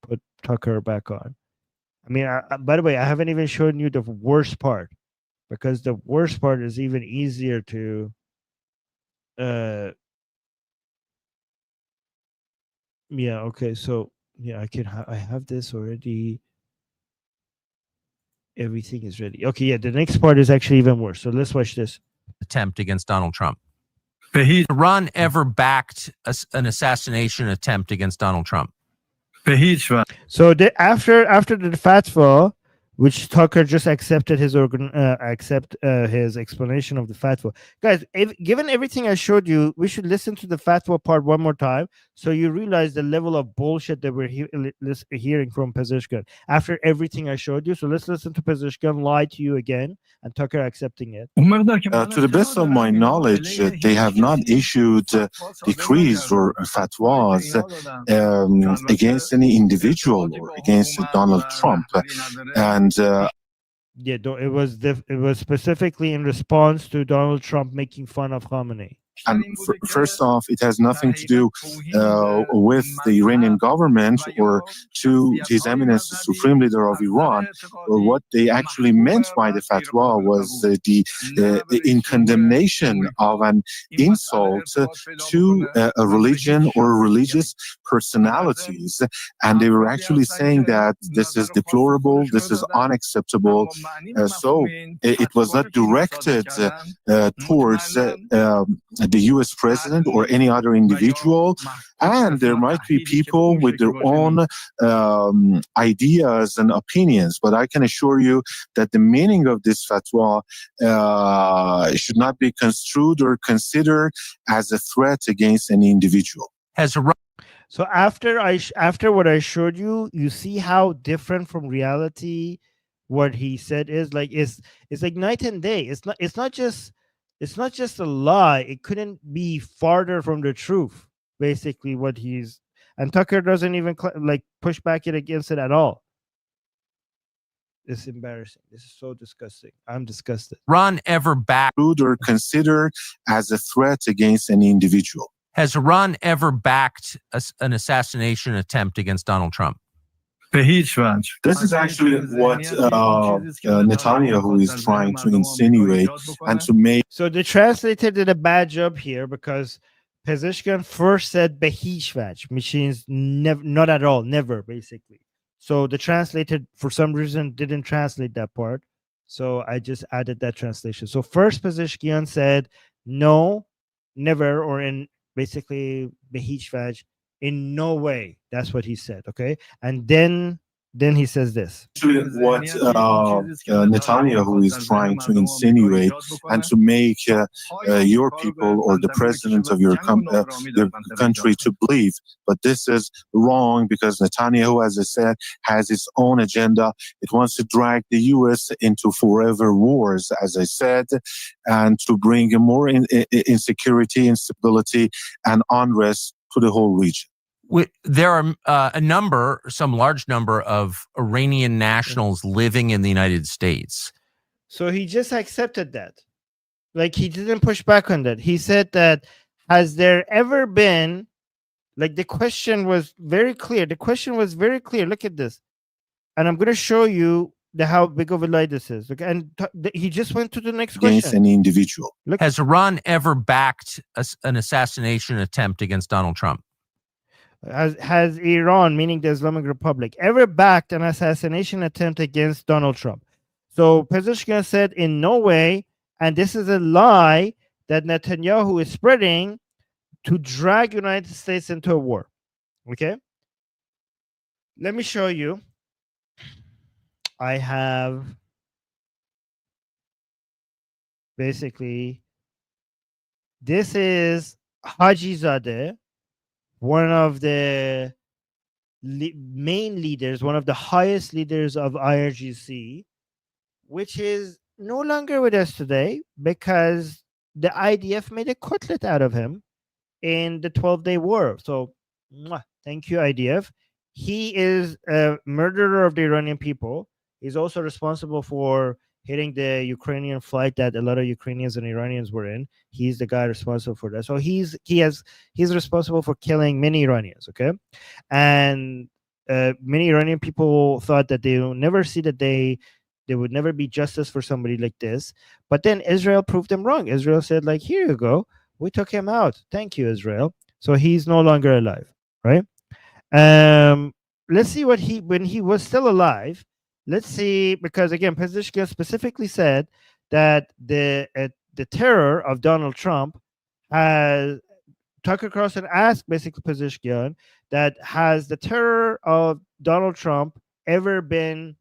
Put Tucker back on. I mean, by the way, I haven't even shown you the worst part, because the worst part is even easier to yeah, okay, so yeah, I have this already. Everything is ready. Okay, yeah, the next part is actually even worse. So let's watch this. Attempt against Donald Trump. Iran ever backed an assassination attempt against Donald Trump? So after the fatwa, which Tucker just accepted his his explanation of the fatwa. Guys, given everything I showed you, we should listen to the fatwa part one more time, so you realize the level of bullshit that we're hearing from Pezeshkian after everything I showed you. So let's listen to Pezeshkian lie to you again, and Tucker accepting it. To the best of my knowledge, they have not issued decrees or fatwas against any individual or against Donald Trump. And yeah, it was specifically in response to Donald Trump making fun of Khamenei. And first off, it has nothing to do with the Iranian government or to His Eminence, the Supreme Leader of Iran. What they actually meant by the fatwa was in condemnation of an insult to a religion or religious personalities. And they were actually saying that this is deplorable, this is unacceptable. So it was not directed towards the U.S. president or any other individual, and there might be people with their own ideas and opinions, but I can assure you that the meaning of this fatwa should not be construed or considered as a threat against any individual. So after what I showed you, you see how different from reality what he said is. Like, it's like night and day. It's not just It's not just a lie. It couldn't be farther from the truth. Basically, what he's and Tucker doesn't even push back it against it at all. It's embarrassing. This is so disgusting. I'm disgusted. Iran ever backed or considered as a threat against an individual. Has Iran ever backed an assassination attempt against Donald Trump? This is actually what Netanyahu is trying to insinuate and to make. So the translator did a bad job here because Pezeshkian first said behishvaj, which means never, not at all, never, basically. So the translator, for some reason, didn't translate that part. So I just added that translation. So first Pezeshkian said no, never, or in basically behishvaj, in no way. That's what he said. Okay. And then he says this. What Netanyahu is trying to insinuate and to make your people or the president of your country to believe. But this is wrong because Netanyahu, as I said, has its own agenda. It wants to drag the U.S. into forever wars, as I said, and to bring more insecurity, instability, and unrest to the whole region. There are some large number of Iranian nationals living in the United States. So he just accepted that. Like, he didn't push back on that. He said that, has there ever been, like, the question was very clear. The question was very clear. Look at this. And I'm going to show you how big of a lie this is. Okay? And he just went to the next question. Against an individual. Look. Has Iran ever backed an assassination attempt against Donald Trump? Has Iran, meaning the Islamic Republic, ever backed an assassination attempt against Donald Trump? So Pezeshkian said in no way, and this is a lie that Netanyahu is spreading to drag United States into a war. Okay? Let me show you. I have basically, this is Hajizadeh, one of the main leaders, one of the highest leaders of IRGC, which is no longer with us today because the IDF made a cutlet out of him in the 12-day war. So, thank you, IDF. He is a murderer of the Iranian people. He's also responsible for hitting the Ukrainian flight that a lot of Ukrainians and Iranians were in. He's the guy responsible for that. So he's responsible for killing many Iranians. Okay, and many Iranian people thought that they will never see that there would never be justice for somebody like this. But then Israel proved them wrong. Israel said, like, here you go, we took him out. Thank you, Israel. So he's no longer alive, right? Let's see what when he was still alive. Let's see, because again, Pezeshkian specifically said that the terror of Donald Trump has, Tucker Carlson asked basically Pezeshkian that, has the terror of Donald Trump ever been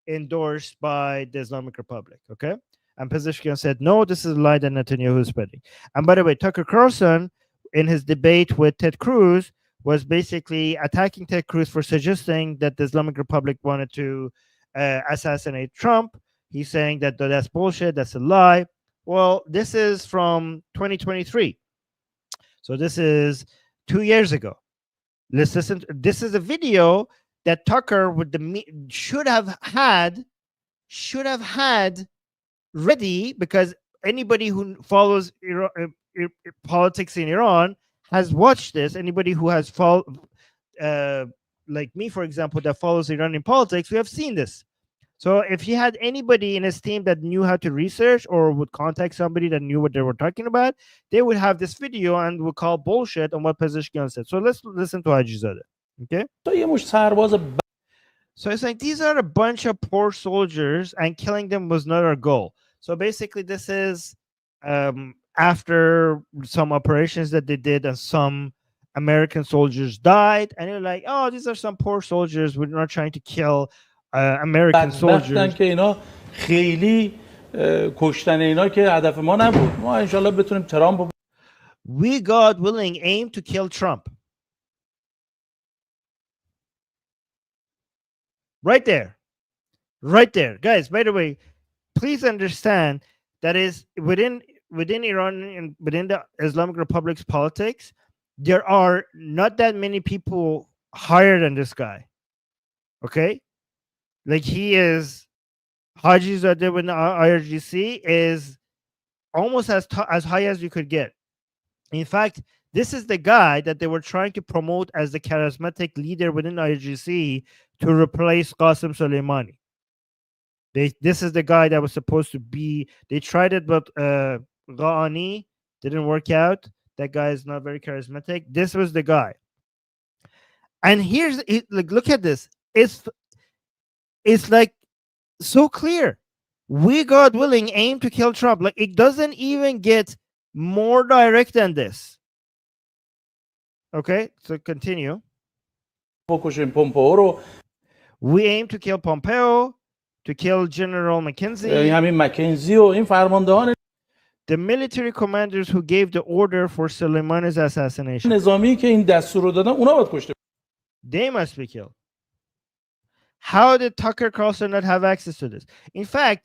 endorsed by the Islamic Republic? Okay. And Pezeshkian said, no, this is a lie that Netanyahu is spreading. And by the way, Tucker Carlson, in his debate with Ted Cruz, was basically attacking Ted Cruz for suggesting that the Islamic Republic wanted to assassinate Trump. He's saying that that's bullshit, that's a lie. Well, this is from 2023. So this is 2 years ago. Let's listen. This is a video that Tucker should have had ready, because anybody who follows politics in Iran has watched this. Anybody who has followed, like me, for example, that follows Iranian politics, we have seen this. So if he had anybody in his team that knew how to research or would contact somebody that knew what they were talking about, they would have this video and would call bullshit on what Pezeshkian said. So let's listen to Hajizadeh. Okay? So it's like, these are a bunch of poor soldiers and killing them was not our goal. So basically this is after some operations that they did and some American soldiers died, and you're like, oh, these are some poor soldiers. We're not trying to kill American soldiers. We, God willing, aim to kill Trump. Right there. Guys, by the way, please understand that is within within Iran and within the Islamic Republic's politics, there are not that many people higher than this guy. Okay, like he is Haji Zadeh with the IRGC is almost as high as you could get. In fact, this is the guy that they were trying to promote as the charismatic leader within IRGC to replace Qasem Soleimani. This is the guy that was supposed to be. They tried it, but Ghani didn't work out. That guy is not very charismatic. This was the guy. And here's it, like, look at this. It's like so clear. We, God willing, aim to kill Trump. Like, it doesn't even get more direct than this. Okay, so continue. We aim to kill Pompeo, to kill General McKenzie. The military commanders who gave the order for Soleimani's assassination. They must be killed. How did Tucker Carlson not have access to this? In fact,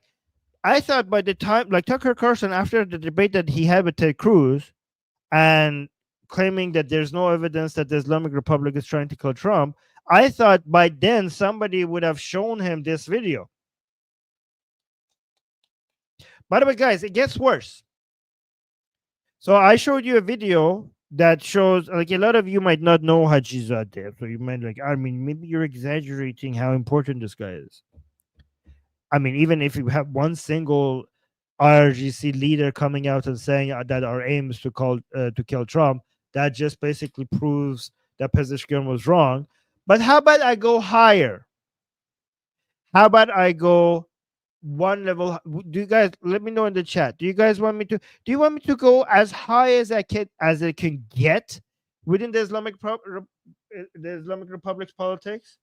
I thought by the time, like Tucker Carlson, after the debate that he had with Ted Cruz and claiming that there's no evidence that the Islamic Republic is trying to kill Trump, I thought by then somebody would have shown him this video. By the way, guys, it gets worse. So I showed you a video that shows, like, a lot of you might not know Haji Zadeh. So you might like, I mean, maybe you're exaggerating how important this guy is. I mean, even if you have one single IRGC leader coming out and saying that our aim is to kill Trump, that just basically proves that Pezeshkian was wrong. But how about I go higher? How about I go one level? Do you guys let me know in the chat? Do you guys want me to? Do you want me to go as high as it can get within the Islamic Republic's politics?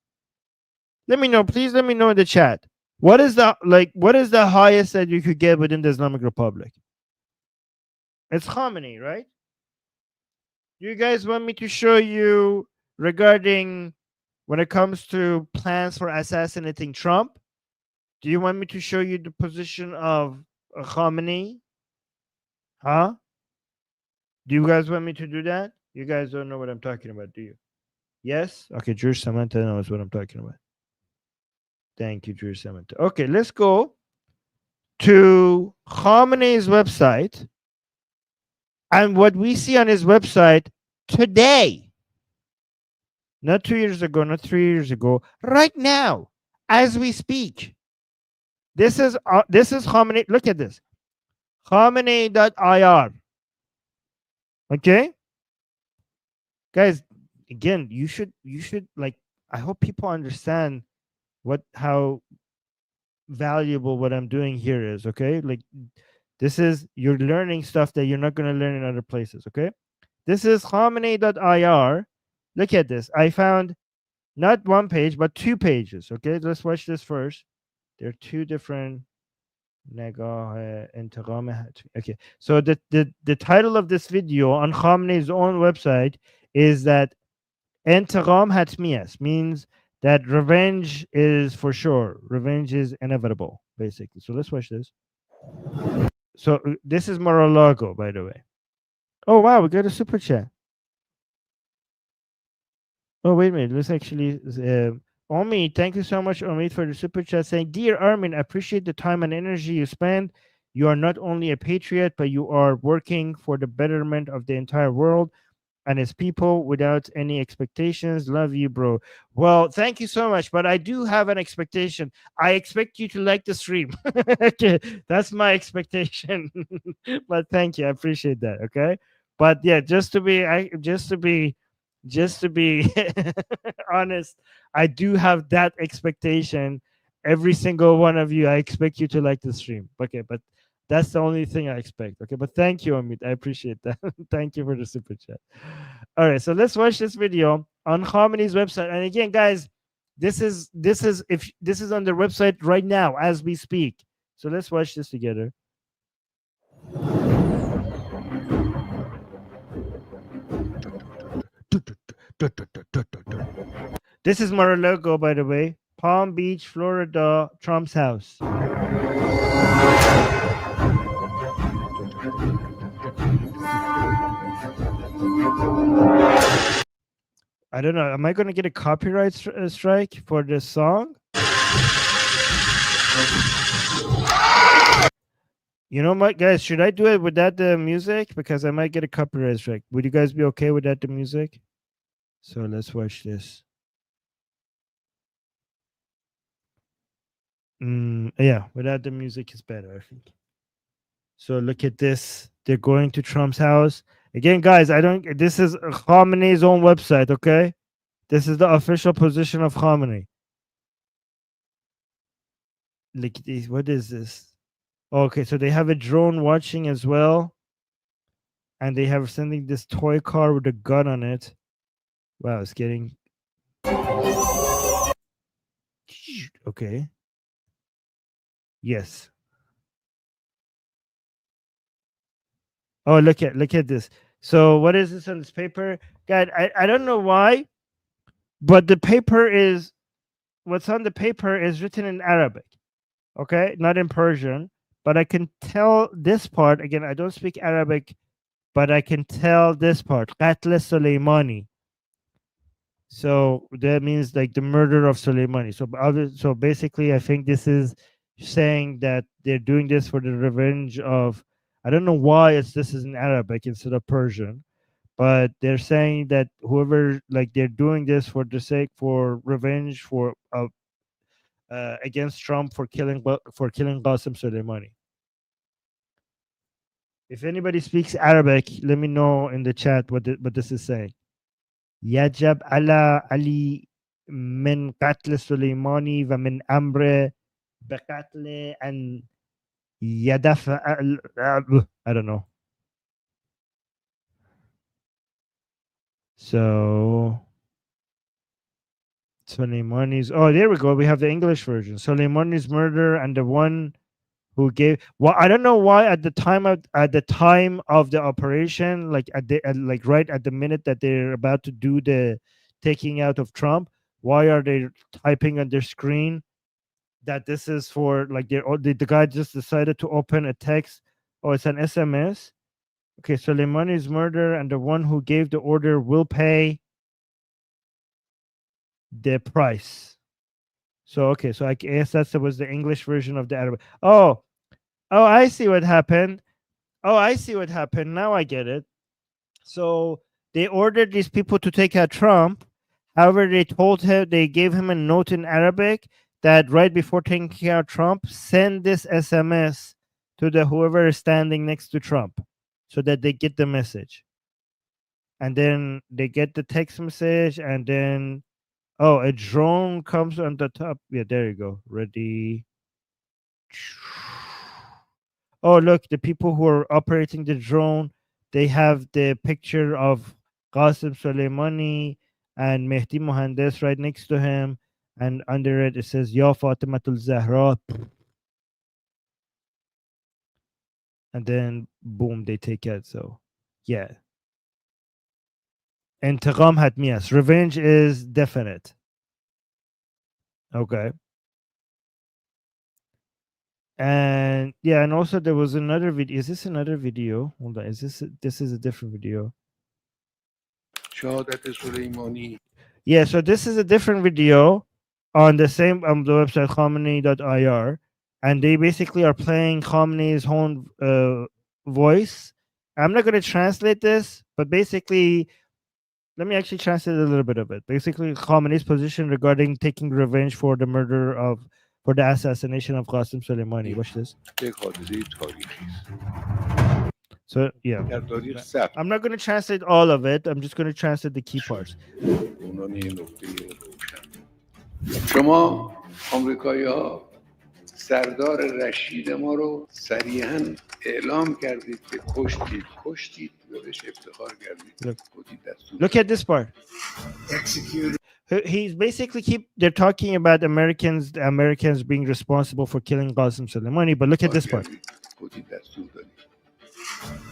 Let me know, please. Let me know in the chat. What is the highest that you could get within the Islamic Republic? It's Khamenei, right? Do you guys want me to show you regarding when it comes to plans for assassinating Trump? Do you want me to show you the position of Khamenei? Huh? Do you guys want me to do that? You guys don't know what I'm talking about, do you? Yes? Okay, George Samantha knows what I'm talking about. Thank you, George Samantha. Okay, let's go to Khamenei's website. And what we see on his website today, not 2 years ago, not 3 years ago, right now, as we speak. This is Khamenei. Look at this. Khamenei.ir. Okay? Guys, again, you should like, I hope people understand how valuable what I'm doing here is, okay? Like, this is, you're learning stuff that you're not going to learn in other places, okay? This is Khamenei.ir. Look at this. I found not one page, but 2 pages, okay? Let's watch this first. There are 2 different okay. So the title of this video on Khamenei's own website is that Intiqam Hatmiyas, means that revenge is for sure. Revenge is inevitable, basically. So let's watch this. So this is Mar-a-Lago, by the way. Oh, wow, we got a super chat. Oh, wait a minute. Let's actually... Omi, thank you so much, Omi, for the super chat saying, Dear Armin, I appreciate the time and energy you spend. You are not only a patriot, but you are working for the betterment of the entire world and its people without any expectations. Love you, bro. Well, thank you so much, but I do have an expectation. I expect you to like the stream. Okay, that's my expectation. But thank you, I appreciate that. Okay, but yeah, just to be honest, I do have that expectation. Every single one of you, I expect you to like the stream. Okay, but that's the only thing I expect. Okay, but thank you, Amit. I appreciate that. Thank you for the super chat. All right, so let's watch this video on Khamenei's website. And again, guys, this is on their website right now as we speak. So let's watch this together. This is Mar-a-Lago, by the way. Palm Beach, Florida, Trump's house. I don't know. Am I going to get a copyright strike for this song? You know what, guys? Should I do it without the music? Because I might get a copyright strike. Would you guys be okay without the music? So let's watch this. Yeah, without the music is better, I think. So look at this. They're going to Trump's house. Again, guys, this is Khamenei's own website, okay? This is the official position of Khamenei. Look at this. What is this? Okay, so they have a drone watching as well. And they have sending this toy car with a gun on it. Wow, it's getting... Okay. Yes. Oh, look at this. So what is this on this paper? God, I don't know why, but the paper is what's on the paper is written in Arabic. Okay, not in Persian, but I can tell this part. Again, I don't speak Arabic, but I can tell this part. Qatl Soleimani. So that means like the murder of Soleimani. So basically, I think this is saying that they're doing this for the revenge of. I don't know why this is in Arabic instead of Persian, but they're saying that whoever like they're doing this for the sake for revenge for against Trump for killing Qasem Soleimani. If anybody speaks Arabic, let me know in the chat what this is saying. يجب على علي من قتل سليماني ومن أمر بقتل أن يدفع. I don't know. So Soleimani's. Oh, there we go. We have the English version. Soleimani's murder and the one who gave. Well, I don't know why at the time of the operation, like right at the minute that they're about to do the taking out of Trump, why are they typing on their screen that this is for like the guy just decided to open a text? Oh, it's an SMS. Okay, Soleimani's murder and the one who gave the order will pay the price. So okay, so I guess that was the English version of the Arabic. Oh, I see what happened. Now I get it. So they ordered these people to take out Trump. However, they gave him a note in Arabic that right before taking out Trump, send this SMS to whoever is standing next to Trump so that they get the message. And then they get the text message, and then a drone comes on the top. Yeah, there you go. Ready. Oh, look, the people who are operating the drone, they have the picture of Qasem Soleimani and Mehdi Mohandes right next to him. And under it says, Ya Fatimatul Zahra. And then, boom, they take it. So, yeah. Intiqam hatmiyas. Revenge is definite. Okay. And yeah, and also there was another video. Is this another video? Hold on. This is a different video? Yeah, so this is a different video on the same the website Khamenei.ir, and they basically are playing Khamenei's own voice. I'm not going to translate this, but basically, let me actually translate a little bit of it. Basically, Khamenei's position regarding taking revenge for the assassination of Qasem Soleimani. Watch this. So yeah, I'm not going to translate all of it. I'm just going to translate the key parts. شما آمریکایی‌ها سردار رشید ما رو صریحاً اعلام کردید که کشتید و بهش افتخار کردید. Look at this part. He's basically they're talking about the Americans being responsible for killing Qasem Soleimani, but look at this part.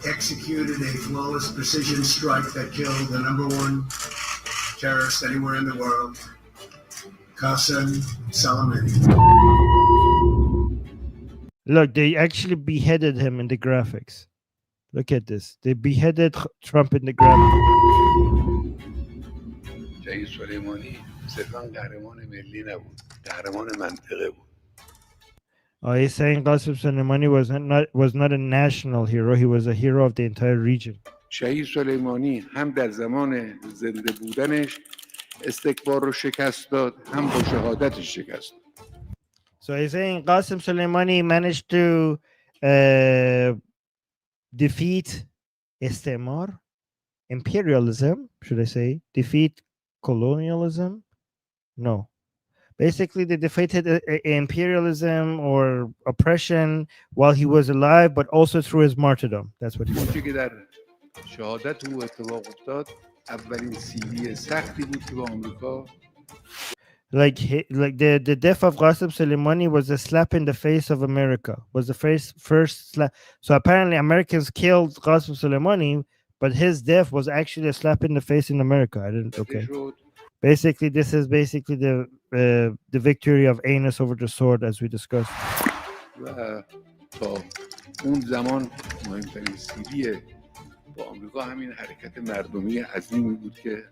Executed a flawless precision strike that killed the #1 terrorist anywhere in the world, Qasem Soleimani. Look, they actually beheaded him in the graphics. Look at this. They beheaded Trump in the graphics. شهید سلیمانی صرفا قهرمان ملی نبود، قهرمان منطقه بود. Oh, he's saying Qasem Soleimani was not a national hero. He was a hero of the entire region. شهید سلیمانی هم در زمان زنده بودنش استکبار رو شکست داد، هم با شهادتش شکست داد. So he's saying Qasem Soleimani managed to defeat istimar, imperialism, should I say? Defeat colonialism? No. Basically, they defeated imperialism or oppression while he was alive, but also through his martyrdom. That's what he said. اونچه که در شهادت او اتفاق افتاد اولین سیلی سختی بود که با آمریکا Like the death of Qasem Soleimani was a slap in the face of America. Was the first slap. So apparently Americans killed Qasem Soleimani, but his death was actually a slap in the face in America. I didn't. Okay. Basically, this is basically the victory of anus over the sword, as we discussed. و تا اون زمان مهمترین سیلی با آمریکا همین حرکت مردمی عظیمی بود که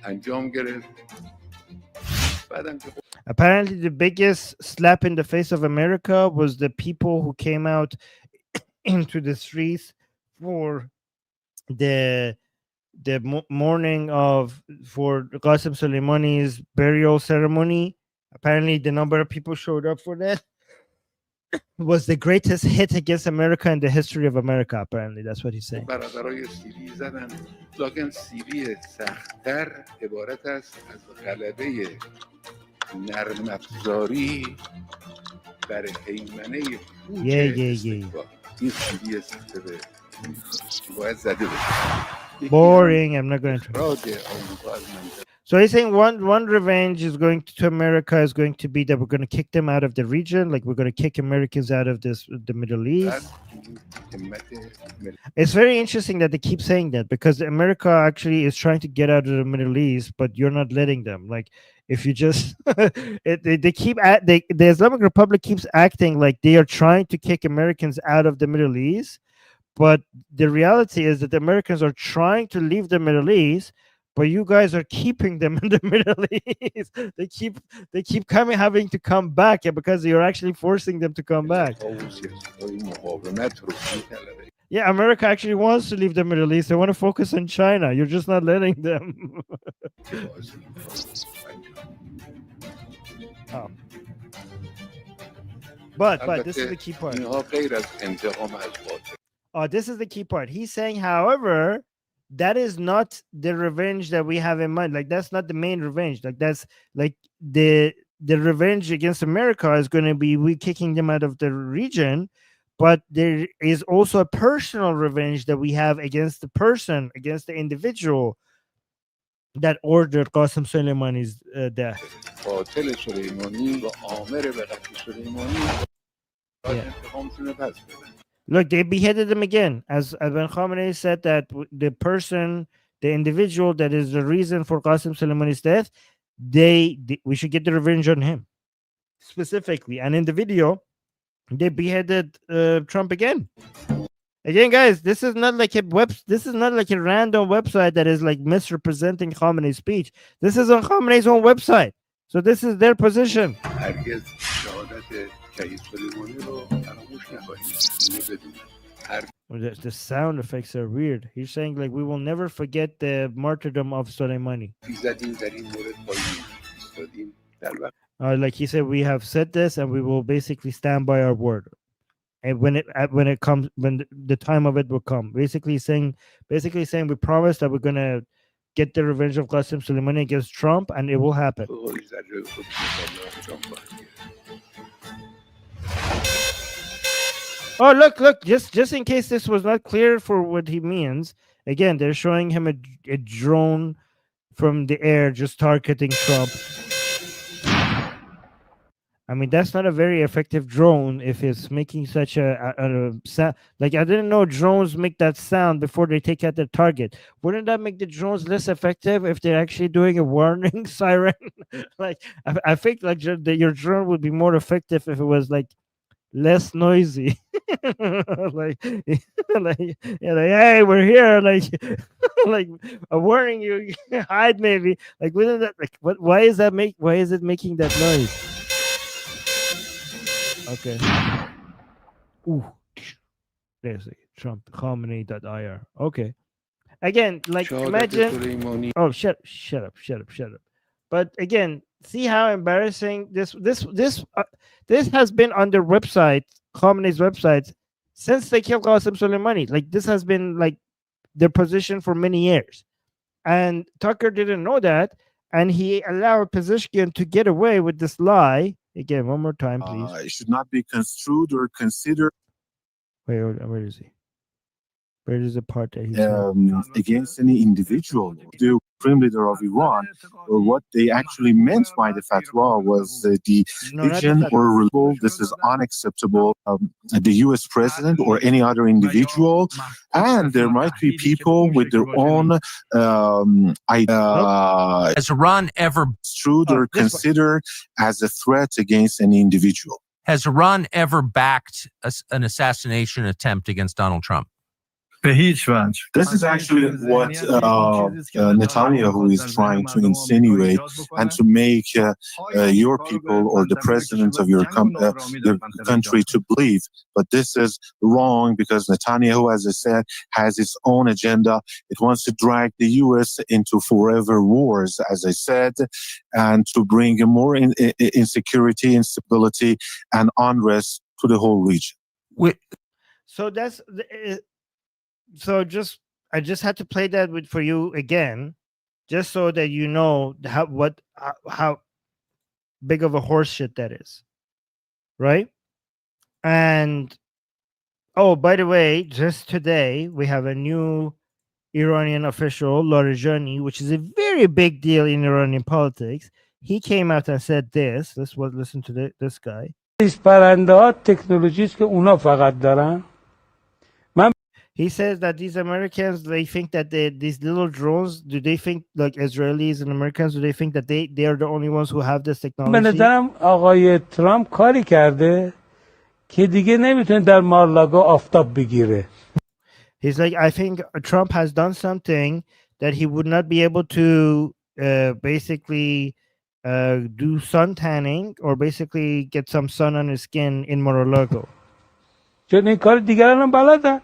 انجام گرفت. Apparently, the biggest slap in the face of America was the people who came out into the streets for the morning for Qasem Soleimani's burial ceremony. Apparently, the number of people showed up for that was the greatest hit against America in the history of America. Apparently, that's what he's saying. برادرای سیری زدن، لکن سیری سخت‌تر عبارت است از غلبه نرم افزاری بر هیمنه پوچ استکبار. این سیری سخته باید زده بشه. Boring. I'm not going to. So he's saying one revenge is going to America is going to be that we're going to kick them out of the region, like we're going to kick Americans out of the Middle East. It's very interesting that they keep saying that because America actually is trying to get out of the Middle East, but you're not letting them. Like if you just the Islamic Republic keeps acting like they are trying to kick Americans out of the Middle East, but the reality is that the Americans are trying to leave the Middle East. But you guys are keeping them in the Middle East. They keep having to come back because you're actually forcing them to come back. Yeah, America actually wants to leave the Middle East. They want to focus on China. You're just not letting them. Oh. But this is the key part. Oh, this is the key part. He's saying, however, that is not the revenge that we have in mind. Like that's not the main revenge. Like that's like the revenge against America is going to be we kicking them out of the region, but there is also a personal revenge that we have against the person, against the individual that ordered Qasem Soleimani's death. Yeah. Look, they beheaded him again. As Ben Khamenei said that the person, the individual that is the reason for Qasem Soleimani's death, we should get the revenge on him specifically. And in the video, they beheaded Trump again. Again, guys, this is not like a random website that is like misrepresenting Khamenei's speech. This is on Khamenei's own website. So this is their position. The sound effects are weird. He's saying like we will never forget the martyrdom of Soleimani. Like he said, we have said this and we will basically stand by our word. And when the time of it will come, basically saying we promise that we're gonna get the revenge of Qasem Soleimani against Trump, and it will happen. Oh, look! Just in case this was not clear for what he means, again, they're showing him a drone from the air just targeting Trump. I mean, that's not a very effective drone if it's making such a sound. Like, I didn't know drones make that sound before they take out their target. Wouldn't that make the drones less effective if they're actually doing a warning siren? Like, I think like your drone would be more effective if it was like less noisy. like, hey, we're here, like, like, I'm warning you, hide, maybe, like, within that, like, what? Why is it making that noise? Okay. Ooh, there's a Trump Khamenei.ir. Okay. Again, like, imagine. Oh, shut up. But again, see how embarrassing this has been on their website, Khamenei's website, since they killed Qasem Soleimani. Like, this has been like their position for many years, and Tucker didn't know that, and he allowed Pezeshkian to get away with this lie. Again, one more time, please. It should not be construed or considered. Wait, where is he? Where is the part that he's against any individual. The Supreme Leader of Iran, or what they actually meant by the fatwa was the religion or religion. This is unacceptable. The U.S. president or any other individual, and there might be people with their own Has Iran ever construed or considered as a threat against any individual? Has Iran ever backed an assassination attempt against Donald Trump? This is actually what Netanyahu is trying to insinuate and to make your people or the president of your country to believe. But this is wrong, because Netanyahu, as I said, has its own agenda. It wants to drag the U.S. into forever wars, as I said, and to bring more insecurity, instability, and unrest to the whole region. So that's so I just had to play that for you again, just so that you know how big of a horse shit that is, right? And oh, by the way, just today we have a new Iranian official, Larijani, which is a very big deal in Iranian politics. He came out and said this. Listen to this guy. He says that these Americans, they think that these little drones, do they think, like Israelis and Americans, do they think that they are the only ones who have this technology? آقای ترامپ کاری کرده که دیگه نمیتونه در مارلاگو آفتاب بگیره. He's like, I think Trump has done something that he would not be able to basically do sun tanning or basically get some sun on his skin in Mar-a-Lago. چون این کار دیگران هم بلدن.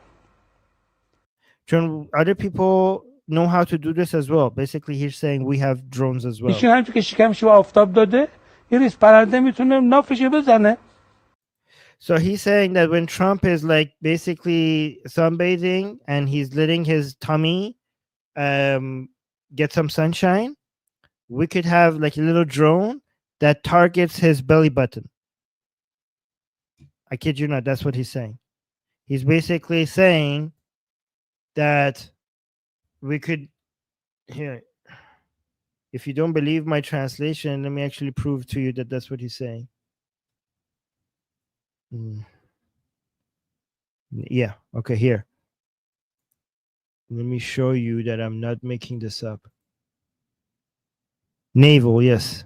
Other people know how to do this as well. Basically, he's saying we have drones as well. ایشون همچون که شکمش رو آفتاب داده، یه ریز پرنده میتونه نافشو بزنه. So he's saying that when Trump is like basically sunbathing and he's letting his tummy get some sunshine, we could have like a little drone that targets his belly button. I kid you not, that's what he's saying. He's basically saying that we could, here, if you don't believe my translation, let me actually prove to you that that's what he's saying. Yeah, okay, here. Let me show you that I'm not making this up. Naval, yes.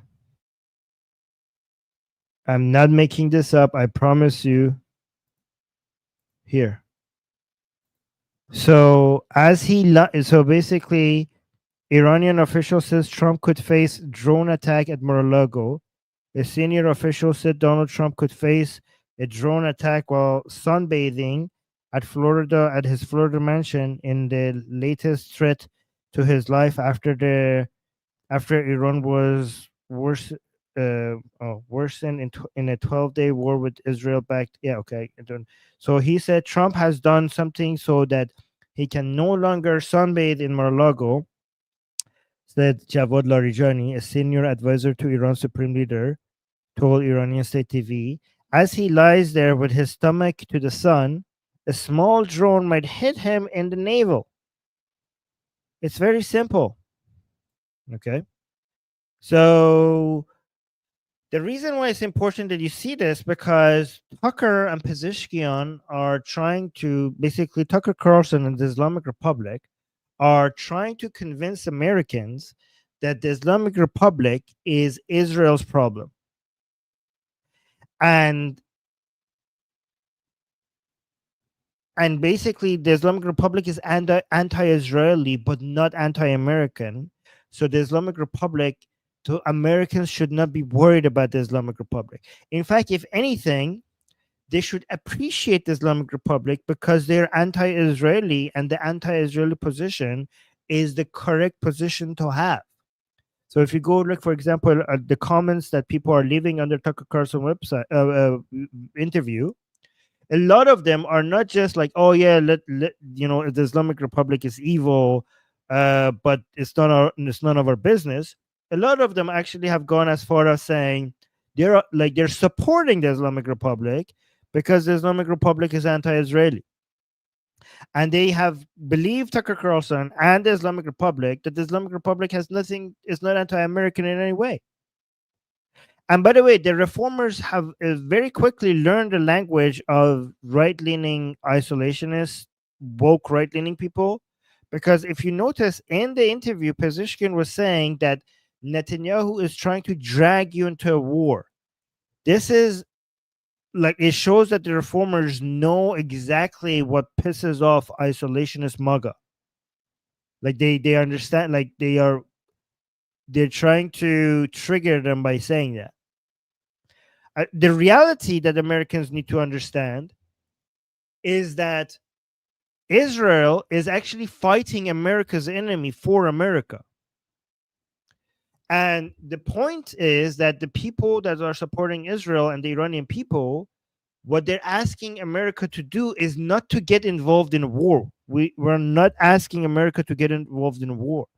I'm not making this up, I promise you. Here. So basically, Iranian official says Trump could face drone attack at Mar-a-Lago. A senior official said Donald Trump could face a drone attack while sunbathing at his Florida mansion in the latest threat to his life after Iran was worsened in a 12-day war with Israel backed. Yeah, okay. So he said Trump has done something so that he can no longer sunbathe in Mar-a-Lago, said Javad Larijani, a senior advisor to Iran's supreme leader, told Iranian state TV. As he lies there with his stomach to the sun, a small drone might hit him in the navel. It's very simple. Okay. So the reason why it's important that you see this, because Tucker and Pezeshkian are trying to, basically Tucker Carlson and the Islamic Republic are trying to convince Americans that the Islamic Republic is Israel's problem. And and basically the Islamic Republic is anti-Israeli but not anti-American. So the Islamic Republic, to Americans should not be worried about the Islamic Republic. In fact, if anything, they should appreciate the Islamic Republic because they're anti-Israeli, and the anti-Israeli position is the correct position to have. So if you go look, for example, at the comments that people are leaving under Tucker Carlson website interview, a lot of them are not just like, oh yeah, let the Islamic Republic is evil, but it's none of our business. A lot of them actually have gone as far as saying they're supporting the Islamic Republic because the Islamic Republic is anti-Israeli. And they have believed Tucker Carlson and the Islamic Republic that the Islamic Republic is not anti-American in any way. And by the way, the reformers have very quickly learned the language of right-leaning isolationists, woke right-leaning people, because if you notice in the interview, Pezeshkian was saying that Netanyahu is trying to drag you into a war. This is like, it shows that the reformers know exactly what pisses off isolationist MAGA. Like they understand, like they're trying to trigger them by saying that. The reality that Americans need to understand is that Israel is actually fighting America's enemy for America. And the point is that the people that are supporting Israel and the Iranian people, what they're asking America to do is not to get involved in a war. We're not asking America to get involved in a war.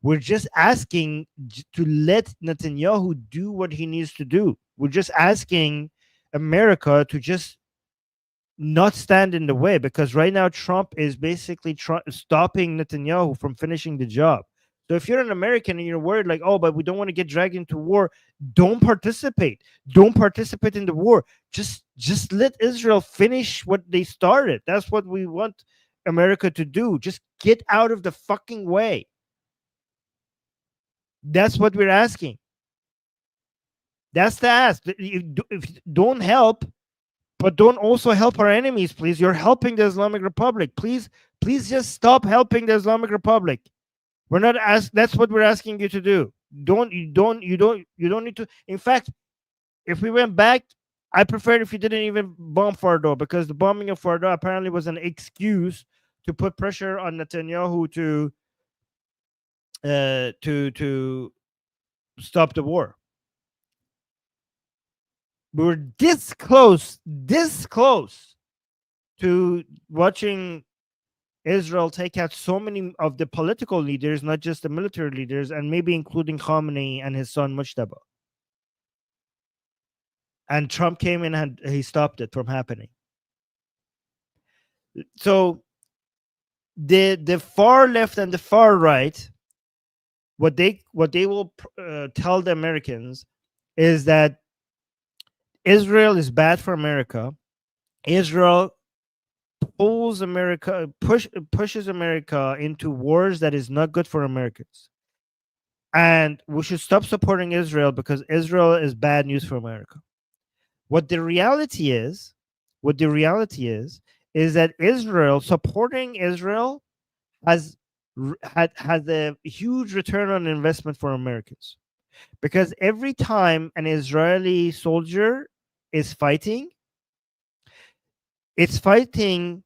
We're just asking to let Netanyahu do what he needs to do. We're just asking America to just not stand in the way, because right now Trump is basically stopping Netanyahu from finishing the job. So if you're an American and you're worried like, oh, but we don't want to get dragged into war, don't participate. Don't participate in the war. Just let Israel finish what they started. That's what we want America to do. Just get out of the fucking way. That's what we're asking. That's the ask. If don't help, but don't also help our enemies, please. You're helping the Islamic Republic. Please just stop helping the Islamic Republic. We're not that's what we're asking you to do. You don't need to. In fact, if we went back, I prefer if you didn't even bomb Fordo, because the bombing of Fordo apparently was an excuse to put pressure on Netanyahu to stop the war. We were this close to watching Israel take out so many of the political leaders, not just the military leaders, and maybe including Khamenei and his son Mujtaba. And Trump came in and he stopped it from happening. So the far left and the far right, what they will tell the Americans is that Israel is bad for America. Israel pushes America into wars that is not good for Americans. And we should stop supporting Israel because Israel is bad news for America. What the reality is that supporting Israel has a huge return on investment for Americans. Because every time an Israeli soldier is fighting, it's fighting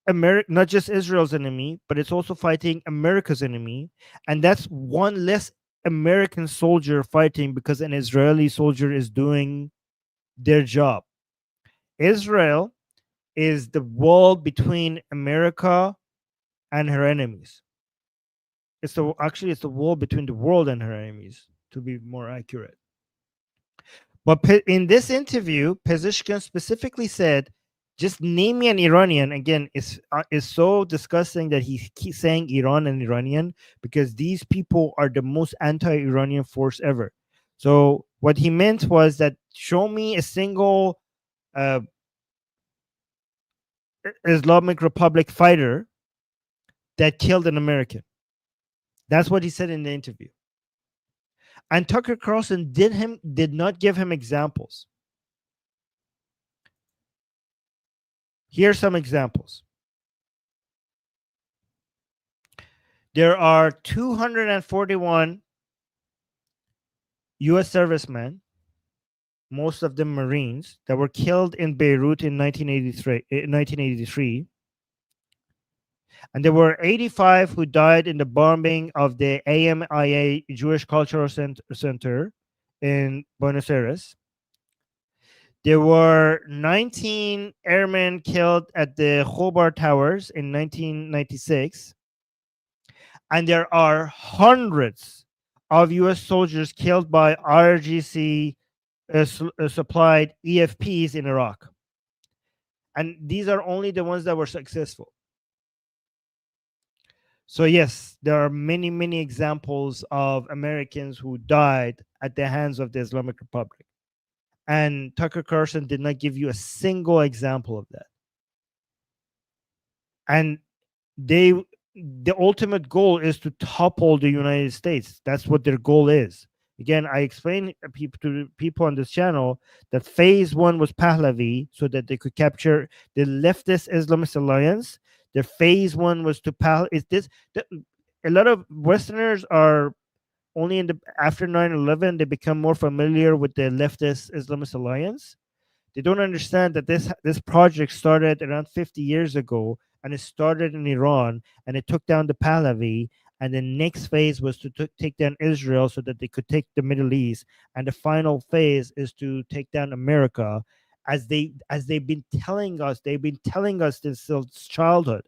not just Israel's enemy, but it's also fighting America's enemy. And that's one less American soldier fighting because an Israeli soldier is doing their job. Israel is the wall between America and her enemies. It's the wall between the world and her enemies, to be more accurate. But in this interview, Pezeshkian specifically said, just name me an Iranian. Again, it's so disgusting that he keeps saying Iran and Iranian, because these people are the most anti-Iranian force ever. So what he meant was that show me a single Islamic Republic fighter that killed an American. That's what he said in the interview. And Tucker Carlson did not give him examples. Here's some examples. There are 241 U.S. servicemen, most of them Marines, that were killed in Beirut in 1983. And there were 85 who died in the bombing of the AMIA Jewish Cultural Center in Buenos Aires. There were 19 airmen killed at the Khobar Towers in 1996. And there are hundreds of U.S. soldiers killed by IRGC supplied EFPs in Iraq. And these are only the ones that were successful. So yes, there are many, many examples of Americans who died at the hands of the Islamic Republic. And Tucker Carlson did not give you a single example of that. And the ultimate goal is to topple the United States. That's what their goal is. Again, I explained to people on this channel that phase one was Pahlavi, so that they could capture the leftist Islamist alliance. Their phase one was to a lot of Westerners are only after 9/11 they become more familiar with the leftist Islamist alliance. They don't understand that this project started around 50 years ago, and it started in Iran, and it took down the Pahlavi, and the next phase was to take down Israel so that they could take the Middle East, and the final phase is to take down America, as they've been telling us. They've been telling us this since childhood.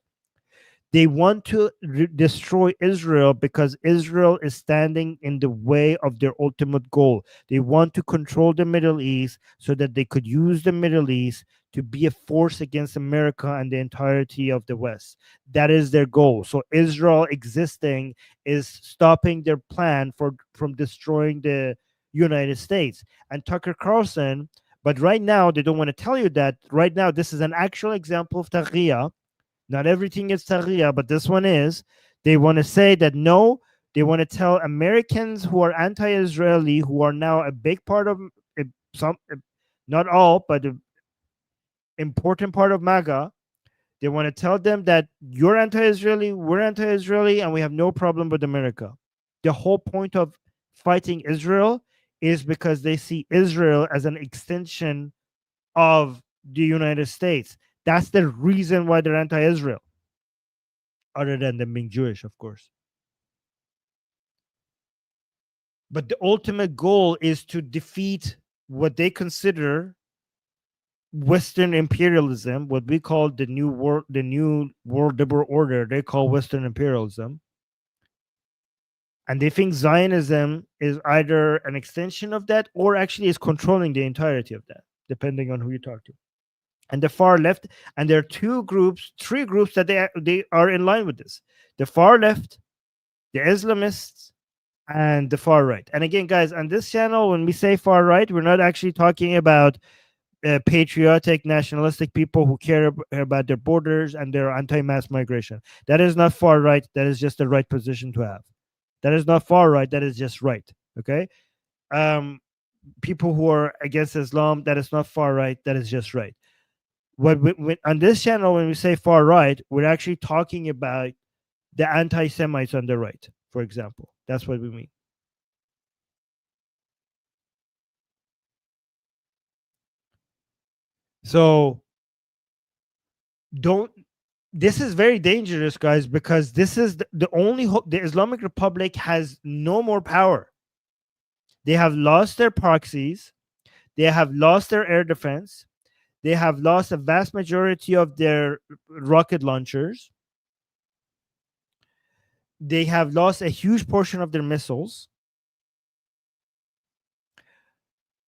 They want to destroy Israel because Israel is standing in the way of their ultimate goal. They want to control the Middle East so that they could use the Middle East to be a force against America and the entirety of the West. That is their goal. So Israel existing is stopping their plan from destroying the United States. And Tucker Carlson, but right now, they don't want to tell you that. Right now, this is an actual example of Taqiyya. Not everything is Taqiyya, but this one is. They want to say that no, they want to tell Americans who are anti-Israeli, who are now a big part of some, not all, but an important part of MAGA. They want to tell them that you're anti-Israeli, we're anti-Israeli, and we have no problem with America. The whole point of fighting Israel is because they see Israel as an extension of the United States. That's the reason why they're anti-Israel, other than them being Jewish, of course. But the ultimate goal is to defeat what they consider Western imperialism, what we call the new world liberal order. They call Western imperialism. And they think Zionism is either an extension of that or actually is controlling the entirety of that, depending on who you talk to. And the far left, and there are three groups that they are in line with this: the far left, the Islamists, and the far right. And again, guys, on this channel, when we say far right, we're not actually talking about patriotic, nationalistic people who care about their borders and their anti-mass migration. That is not far right. That is just the right position to have. That is not far right. That is just right. Okay. People who are against Islam, that is not far right. That is just right. On this channel, when we say far right, we're actually talking about the anti-Semites on the right, for example. That's what we mean. So this is very dangerous, guys, because this is the only the Islamic Republic has no more power. They have lost their proxies. They have lost their air defense. They have lost a vast majority of their rocket launchers. They have lost a huge portion of their missiles.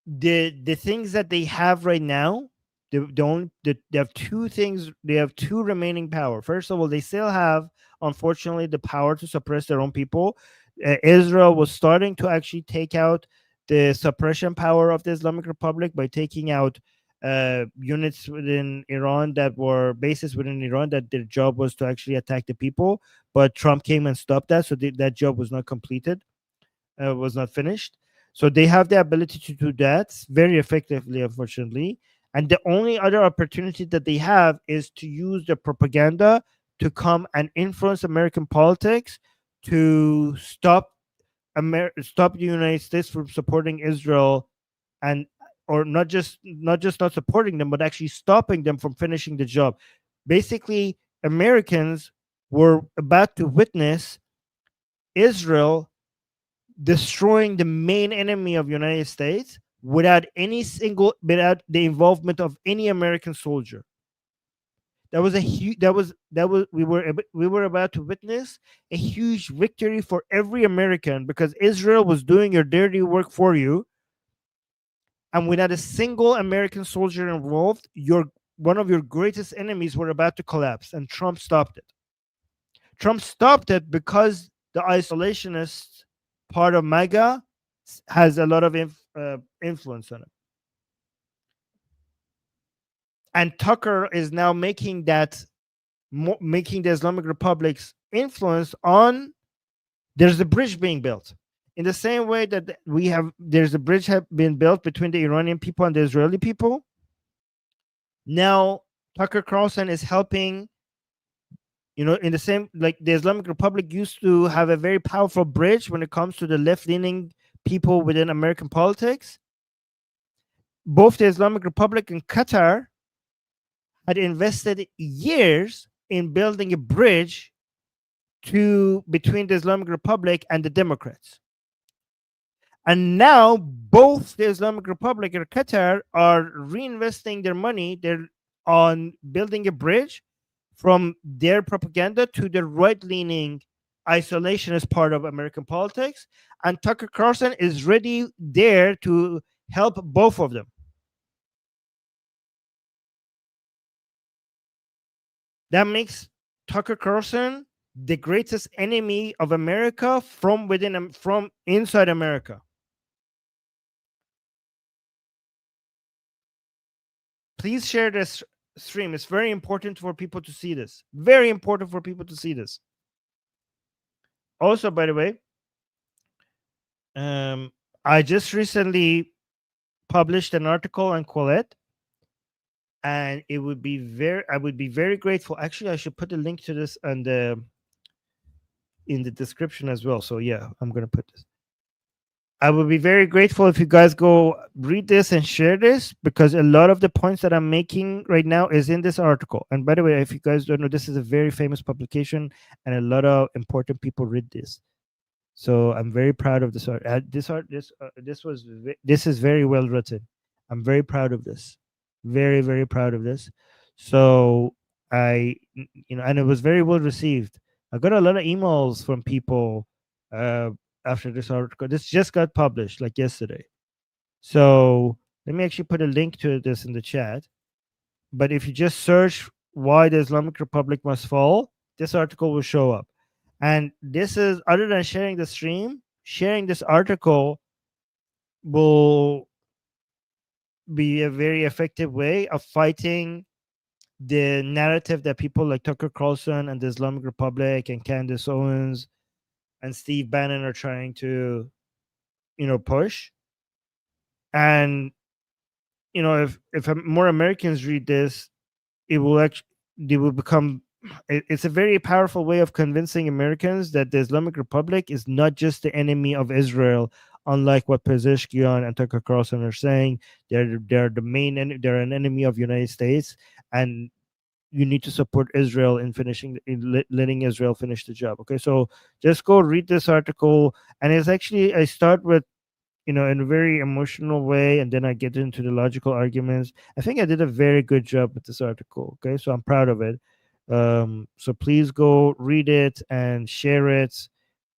The things that they have right now, they have two things. They have two remaining power. First of all, they still have, unfortunately, the power to suppress their own people. Israel was starting to actually take out the suppression power of the Islamic Republic by taking out units within Iran that were bases within Iran that their job was to actually attack the people. But Trump came and stopped that, so that job was not completed, was not finished. So they have the ability to do that very effectively, unfortunately. And the only other opportunity that they have is to use the propaganda to come and influence American politics to stop stop the United States from supporting Israel, and or not just not supporting them, but actually stopping them from finishing the job. Basically, Americans were about to witness Israel destroying the main enemy of United States without without the involvement of any American soldier. That was a huge that was we were about to witness a huge victory for every American, because Israel was doing your dirty work for you, and without a single American soldier involved, one of your greatest enemies were about to collapse, and Trump stopped it. Trump stopped it because the isolationist part of MAGA has a lot of influence on it. And Tucker is now making making the Islamic Republic's influence on. There's a bridge being built in the same way that there's a bridge have been built between the Iranian people and the Israeli people. Now Tucker Carlson is helping, in the same, like the Islamic Republic used to have a very powerful bridge when it comes to the left-leaning people within American politics. Both the Islamic Republic and Qatar had invested years in building a bridge between the Islamic Republic and the Democrats. And now both the Islamic Republic and Qatar are reinvesting their money on building a bridge from their propaganda to the right-leaning isolationist part of American politics. And Tucker Carlson is ready there to help both of them. That makes Tucker Carlson the greatest enemy of America from inside America. Please share this stream. It's very important for people to see this. Very important for people to see this. Also, by the way, I just recently published an article on Quillette, and I would be very grateful. Actually, I should put a link to this in the description as well. So yeah, I'm gonna put this. I would be very grateful if you guys go read this and share this, because a lot of the points that I'm making right now is in this article. And by the way, if you guys don't know, this is a very famous publication, and a lot of important people read this. So I'm very proud of this art. This is very well written. I'm very proud of this. Very, very proud of this. So and it was very well received. I got a lot of emails from people after this article. This just got published like yesterday. So let me actually put a link to this in the chat. But if you just search "Why the Islamic Republic Must Fall," this article will show up. And this is, other than sharing the stream, sharing this article will be a very effective way of fighting the narrative that people like Tucker Carlson and the Islamic Republic and Candace Owens and Steve Bannon are trying to, push. And, if more Americans read this, they will become, it's a very powerful way of convincing Americans that the Islamic Republic is not just the enemy of Israel, unlike what Pezeshkian and Tucker Carlson are saying. They're they're an enemy of United States, and you need to support Israel in letting Israel finish the job. Okay, so just go read this article, and it's actually, I start with, in a very emotional way, and then I get into the logical arguments. I think I did a very good job with this article. Okay, so I'm proud of it. So please go read it and share it,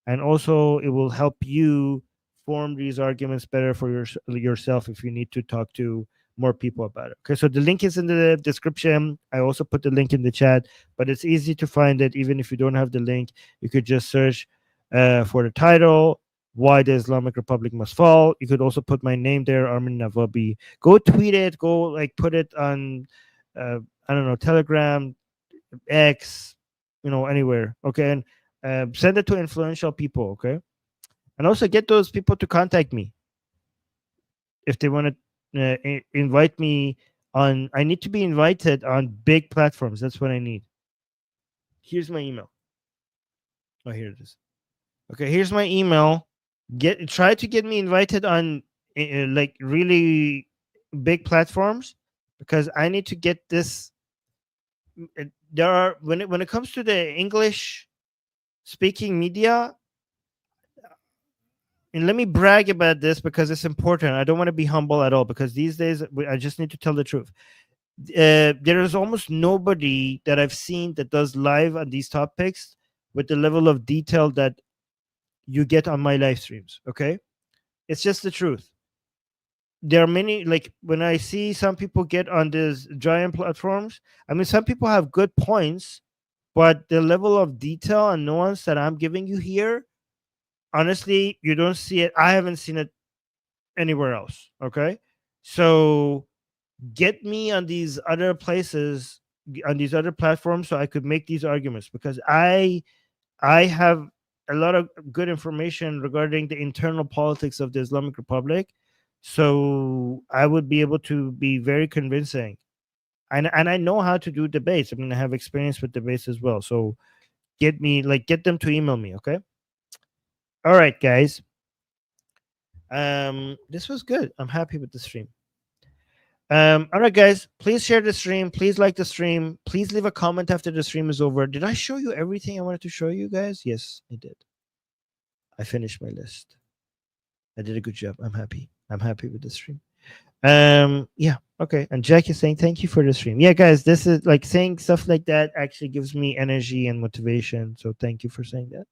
and also it will help you form these arguments better for yourself if you need to talk to more people about it. Okay, so the link is in the description. I also put the link in the chat, but it's easy to find it. Even if you don't have the link, you could just search for the title, "Why the Islamic Republic Must Fall." You could also put my name there, Armin Navabi. Go tweet it, go put it on I don't know, Telegram, X, anywhere. Okay, and send it to influential people. Okay, and also get those people to contact me if they want to invite me I need to be invited on big platforms. That's what I need. Here's my email. Oh, here it is. Okay, here's my email. Try to get me invited on like really big platforms, because I need to get this. There are when it comes to the English speaking media, and let me brag about this because it's important. I don't want to be humble at all, because these days I just need to tell the truth. There is almost nobody that I've seen that does live on these topics with the level of detail that you get on my live streams. Okay, it's just the truth. There are many, like when I see some people get on these giant platforms, I mean, some people have good points, but the level of detail and nuance that I'm giving you here, honestly, you don't see it. I haven't seen it anywhere else. Okay, so get me on these other places, on these other platforms, so I could make these arguments, because I have a lot of good information regarding the internal politics of the Islamic Republic, so I would be able to be very convincing, and I know how to do debates. I mean, I have experience with debates as well. So get them to email me. Okay. All right, guys. This was good. I'm happy with the stream. All right, guys, please share the stream. Please like the stream. Please leave a comment after the stream is over. Did I show you everything I wanted to show you guys? Yes, I did. I finished my list. I did a good job. I'm happy. I'm happy with the stream. Yeah, okay. And Jack is saying thank you for the stream. Yeah, guys, this is like saying stuff like that actually gives me energy and motivation. So thank you for saying that.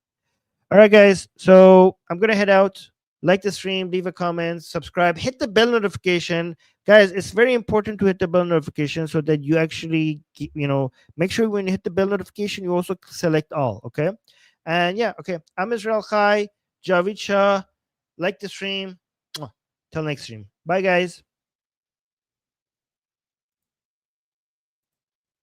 All right, guys. So I'm gonna head out. Like the stream, leave a comment, subscribe, hit the bell notification. Guys, it's very important to hit the bell notification so that you actually, make sure when you hit the bell notification, you also select all, okay? And yeah, okay. I'm Israel Khai, Javid Shah. Like the stream. Till next stream. Bye, guys.